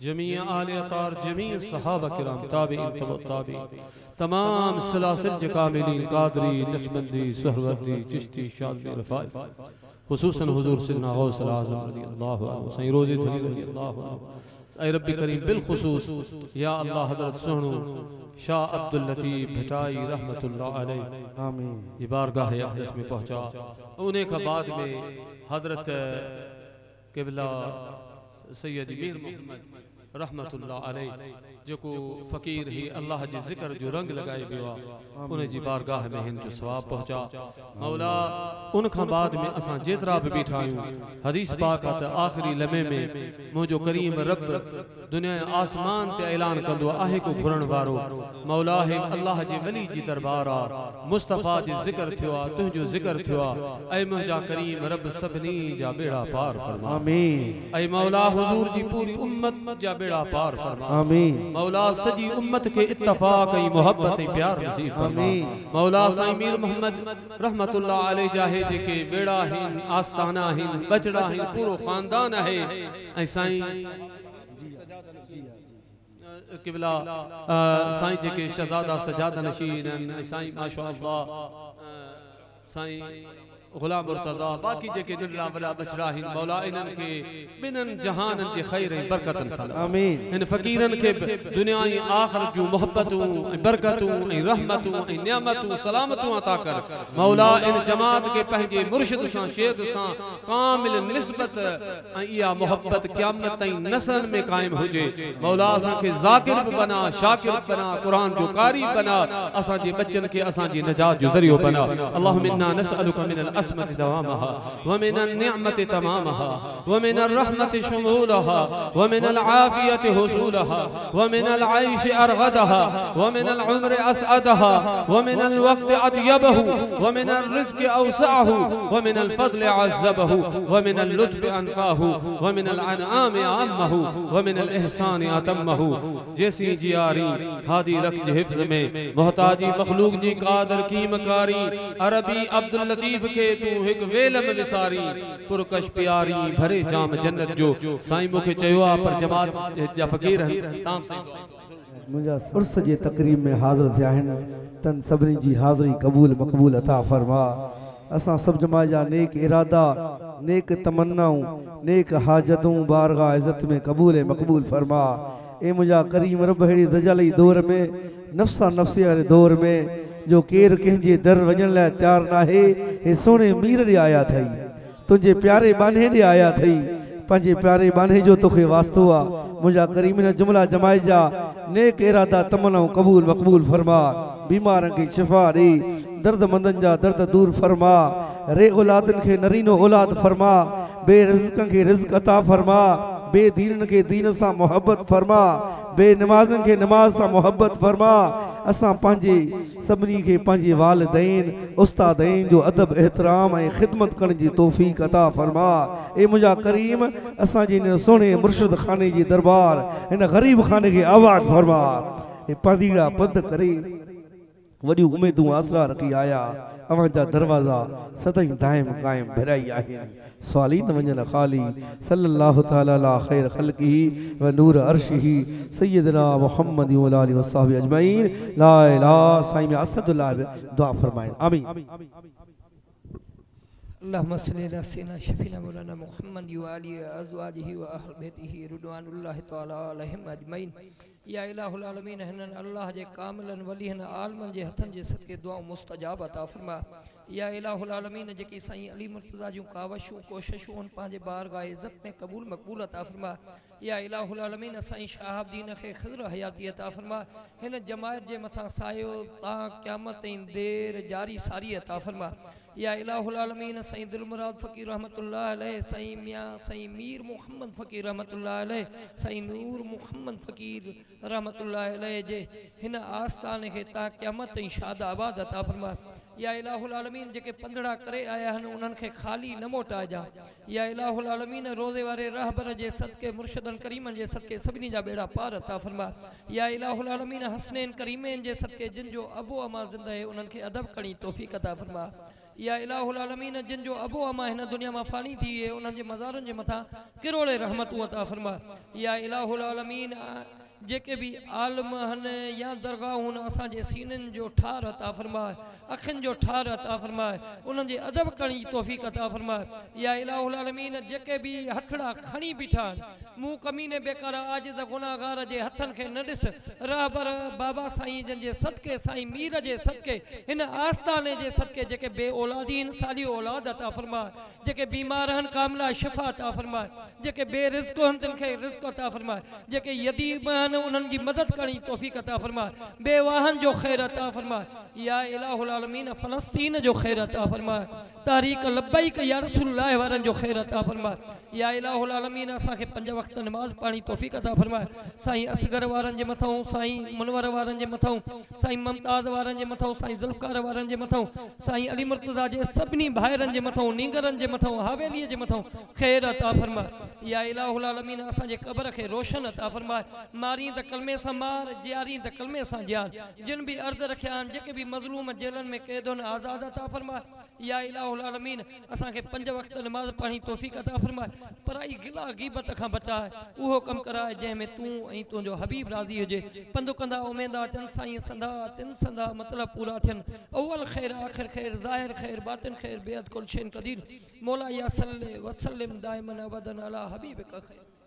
जमी आले अतार जमी सहाबा किराम ताबईन तबअ ताबईन तमाम सलासिल कामिलीन कादरी नक्शबंदी सुहरवर्दी चिश्ती शाज़िली रफ़ाई खुसूसन हुजूर सैयदना गौसुल आज़म रज़ियल्लाहु अन्हु साईं रोज़े धरी रज़ियल्लाहु अन्हु ऐ रब्बी करीम बिलखुसूस या अल्लाह हज़रत सुहनु शाह अब्दुल लतीफ़ भटाई रहमतुल्लाह अलैह आमीन ये बारगाह अक़दस में पहुंचा। उन्हें के बाद में हज़रत क़िबला सैयद मीर मोहम्मद रहमतुल्लाह अलैह जो को फ़कीर ही अल्लाह जी ज़िक्र जो रंग लगाए वियो उन्हें जी बारगाह में हिन जो सवाब पहुंचा। मौला उनका बाद में असां जेतरा भी बीठा आयूं हदीस पाक त आखिरी लम्हे में मुझो करीम रब दुनिया आसमान ते ऐलान कंदो आहे को घुरण वारो मौला है अल्लाह जी वली जी दरबार आ मुस्तफा जी ज़िक्र थियो आ तुझो ज़िक्र थियो आ ऐ मुझा करीम रब सबनी जा बेड़ा पार फरमा आमीन ऐ मौला हुजूर जी पूरी उम्मत जा बेड़ा पार फरमा आमीन मौला सजी उम्मत के इत्तफाक ई मोहब्बत ई प्यार नसीब फरमा मौला साईं मीर मोहम्मद रहमतुल्लाह अलैह जाहे जेके बेड़ा हिन आस्ताना हिन बचड़ा हिन पूरो खानदान है ऐ साईं क़िबला साईं जेके शहजादा सजादा नशीन साईं माशाअल्लाह साईं गुलाम मुर्तज़ा बाकी जेके दिलरा वला बचड़ा हिन मौला इनन के बिनन जहानन जे खैर ऐं बरकतन सां आमीन इन फ़कीरन के दुनिया ऐं आख़िरत जूं मोहब्बतूं ऐं बरकतूं ऐं रहमतूं ऐं नियामतूं सलामतूं अता कर मौला इन जमात के पंहिंजे मुर्शिद सां शेख सां कामिल निस्बत ऐं इहा मोहब्बत क़यामत ताईं नस्लन में क़ाइम हुजे मौला असां खे ज़ाकिर बि बना शाकिर बना क़ुरान जो कारी बना असां जे बच्चन के असां जी निजात जो ज़रियो बना अल्लाहुम्मा इन्ना नसअलुका मिनल अस्मत दवामहा व मिनन निअमत तमामहा व मिनर रहमत शुमूलहा व मिनल आफियत हुसूलहा व मिनल आइश अरगदहा व मिनल उम्र असअदहा व मिनल वक्त अत्यबहु व मिनल रिज़्क़ अवसअहु व मिनल फضل अज़्ज़बहु व मिनल लुत्फ़ अनफ़ाहु व मिनल अनआम अम्महु व मिनल इहसान अतम्महु जैसी जियारी हादी रख हिफ्ज़ में मोहताजी मखलूक जी कादर कीमकारी अरबी अब्दुल लतीफ़ के तू एक वेलम विसारी पुरकश प्यारी भरे जाम जन्नत जो साईं मुखे चयो आ पर जमात जा फ़कीर ताम साईं मुझा उर्स जे तकरीब में हाज़िर थिया आहिनि तन सभिनी जी हाज़िरी क़बूल मक़बूल अता फरमा असां सब जमा जा नेक इरादा नेक तमन्नाऊं नेक हाजतूं बारगाह इज़्ज़त में क़बूल मक़बूल फरमा ए मुझा करीम रब हेड़ी दजाली दौर में नफ्सा नफ्सी वाले दौर में जो केर कंहिंजे दर वञण लाइ तैयार नाहे हे सोने मीर ॾे आया थई तुंहिंजे प्यारे बाने ॾे आया थई पंहिंजे प्यारे बाने जो तोखे वास्तो आ मुझा करीम न जुमला जमाए जा नेक इरादा तमन्नाऊं क़बूल मक़बूल फरमा बीमारन के शिफा ॾे दर्द मंदन जा दर्द दूर फरमा रे औलादन के नरीनो औलाद फरमा बे रिज़्क़न के रिज़्क़ अता फरमा बे दीनन के दीन सां मोहब्बत फरमा बे नमाज़न के नमाज सां मोहब्बत फरमा असां पंहिंजे सभिनी खे पंहिंजे वालिदैन उस्तादैन जो अदब एहतराम ऐं ख़िदमत करण जी तौफ़ीक़ अता फरमा ए मुंहिंजा करीम असांजे हिन सुहिणे मुर्शिद खाने जी दरबार हिन ग़रीब खाने खे आबाद फरमा ए पादीड़ा बंद करे वॾियूं उमेदूं आसरा रखी आया अवांजा दरवाज़ा सदाईं दाइम क़ाइम भराई आहिनि सवाली न वञनि ख़ाली सल्लल्लाहु तआला अला ख़ैर ख़ल्क़िही व नूर अर्शिही सय्यदना मुहम्मद व आलिहि व सहाबी अजमईन ला इलाहा साईं असदुल्लाह दुआ फरमाइन आमीन अल्लाहुम्मा सल्लि अला सय्यिदिना शफीना मौलाना मुहम्मद व आलिहि व अज़वाजिही व अहल बैतिही रिदवानुल्लाहि तआला अलैहिम अजमईन या इलाहुल आलमीन हिनन अल्लाह जे कामिलन वलीहन आलमन जे हथन जे सदके दुआऊं मुस्तजाब अता फरमा या इलाहुल आलमीन जेकी साईं अली मुर्तज़ा जूं कावशूं कोशिशूं उन पंहिंजे बारगाह इज़्ज़त में क़बूल मक़बूल अता फरमा या इलाहुल आलमीन साईं शहाबुद्दीन खे ख़िज़्र हयाती अता फरमा हिन जमायत जे मथां सायो ता क़यामत ताईं देर जारी सारी अता फरमा या इलाहुल आलमीन साईं दिलमुराद फ़कीर रहमतुल्लाह अलैह साईं मियां साईं मीर मोहम्मद फ़कीर रहमतुल्लाह अलैह साईं नूर मोहम्मद फ़कीर रहमतुल्लाह अलैह जे हिन आस्थान खे ता क़यामत ताईं शाद आबाद अता फरमा या इलाहुल आलमीन जेके पंधड़ा करे आया हन उन्हनि खे खाली न मोटाइजा या इलाहुल आलमीन रोज़े वारे रहबर जे सदके मुर्शिदन करीमन जे सदके सभिनी जा बेड़ा पार अता फरमा या इलाहुल आलमीन हसनैन करीमैन जे सदके जिन जो अबो अमा ज़िंदा है उन्हनि खे अदब करी तौफीक अता फरमा या इलाहुल आलमीन जिन जो अबो अमा हिन दुनिया में फानी थी है उन्हनि जे मज़ारनि जे मथां किरोड़े रहमतूं अता फरमा या इलाहुल आलमीन जेके भी आलम हन या दरगाहूं असांजे सीननि जो ठार अता फरमाए अखियुनि जो ठार अता फरमाए उन्हनि जे अदब करण जी तौफीक अता फरमाए या इलाहुल आलमीन जेके भी हथड़ा खणी बीठा मुंह कमीने बेकार आजिज़ गुनाहगार जे हथनि खे न ॾिस रहबर बाबा साईं जन जे सदके साईं मीर जे सदके हिन आस्ताने जे सदके जेके बे औलादीन साली औलाद अता फरमाए जेके बीमार हन कामिला शिफ़ा अता फरमाए जेके बेरिज़्क़ हन तिन खे रिज़्क़ अता फरमाए जेके यतीम हन उन्हनि जी मदद करी तौफीक अता फरमाए बेवाहन जो खैर अता फरमाए या इलाहुल आलमीन फ़लस्तीन जो खैर अता फरमाए तारीक़ लब्बैक या रसूलुल्लाह वारनि जो खैर अता फरमाए या इलाहुल आलमीन असांखे 5 वक्त नमाज पाणी तौफीक अता फरमाए साईं असगर वारनि जे मथां साईं मुनवर वारनि जे मथां साईं ममताज़ वारनि जे मथां साईं ज़ुल्फ़कार वारनि जे मथां साईं अली मुर्तज़ा जे सभिनी भाइरनि जे मथां नींगरनि जे मथां हवेलीअ जे मथां खैर अता फरमाए या इलाहुल आलमीन असांजे क़ब्र खे रोशन अता फरमाए मारी त कलमे सां मार जियारी त कलमे सां जियार जिन भी अर्ज़ रखिया आहिनि जेके भी मज़लूम जेलनि में क़ैद आहिनि आज़ाद अता फरमाए या इलाहुल आलमीन असांखे 5 वक्त नमाज पाणी तौफीक अता फरमाए पराई गिला गीबत खां बचाए उहो कम कराए जंहिंमें तूं ऐं तुंहिंजो हबीब राज़ी हुजे पंधु कंदा उमेदा अचनि साईं संदा तिन संदा मतिलब पूरा थियनि अव्वल ख़ैर आख़िर ख़ैर ज़ाहिर ख़ैर बातिन ख़ैर बेअद कुल शैन क़दीर मौला या सल्ले वसल्लिम दाइमन अबदन अला हबीबिक ख़ैर।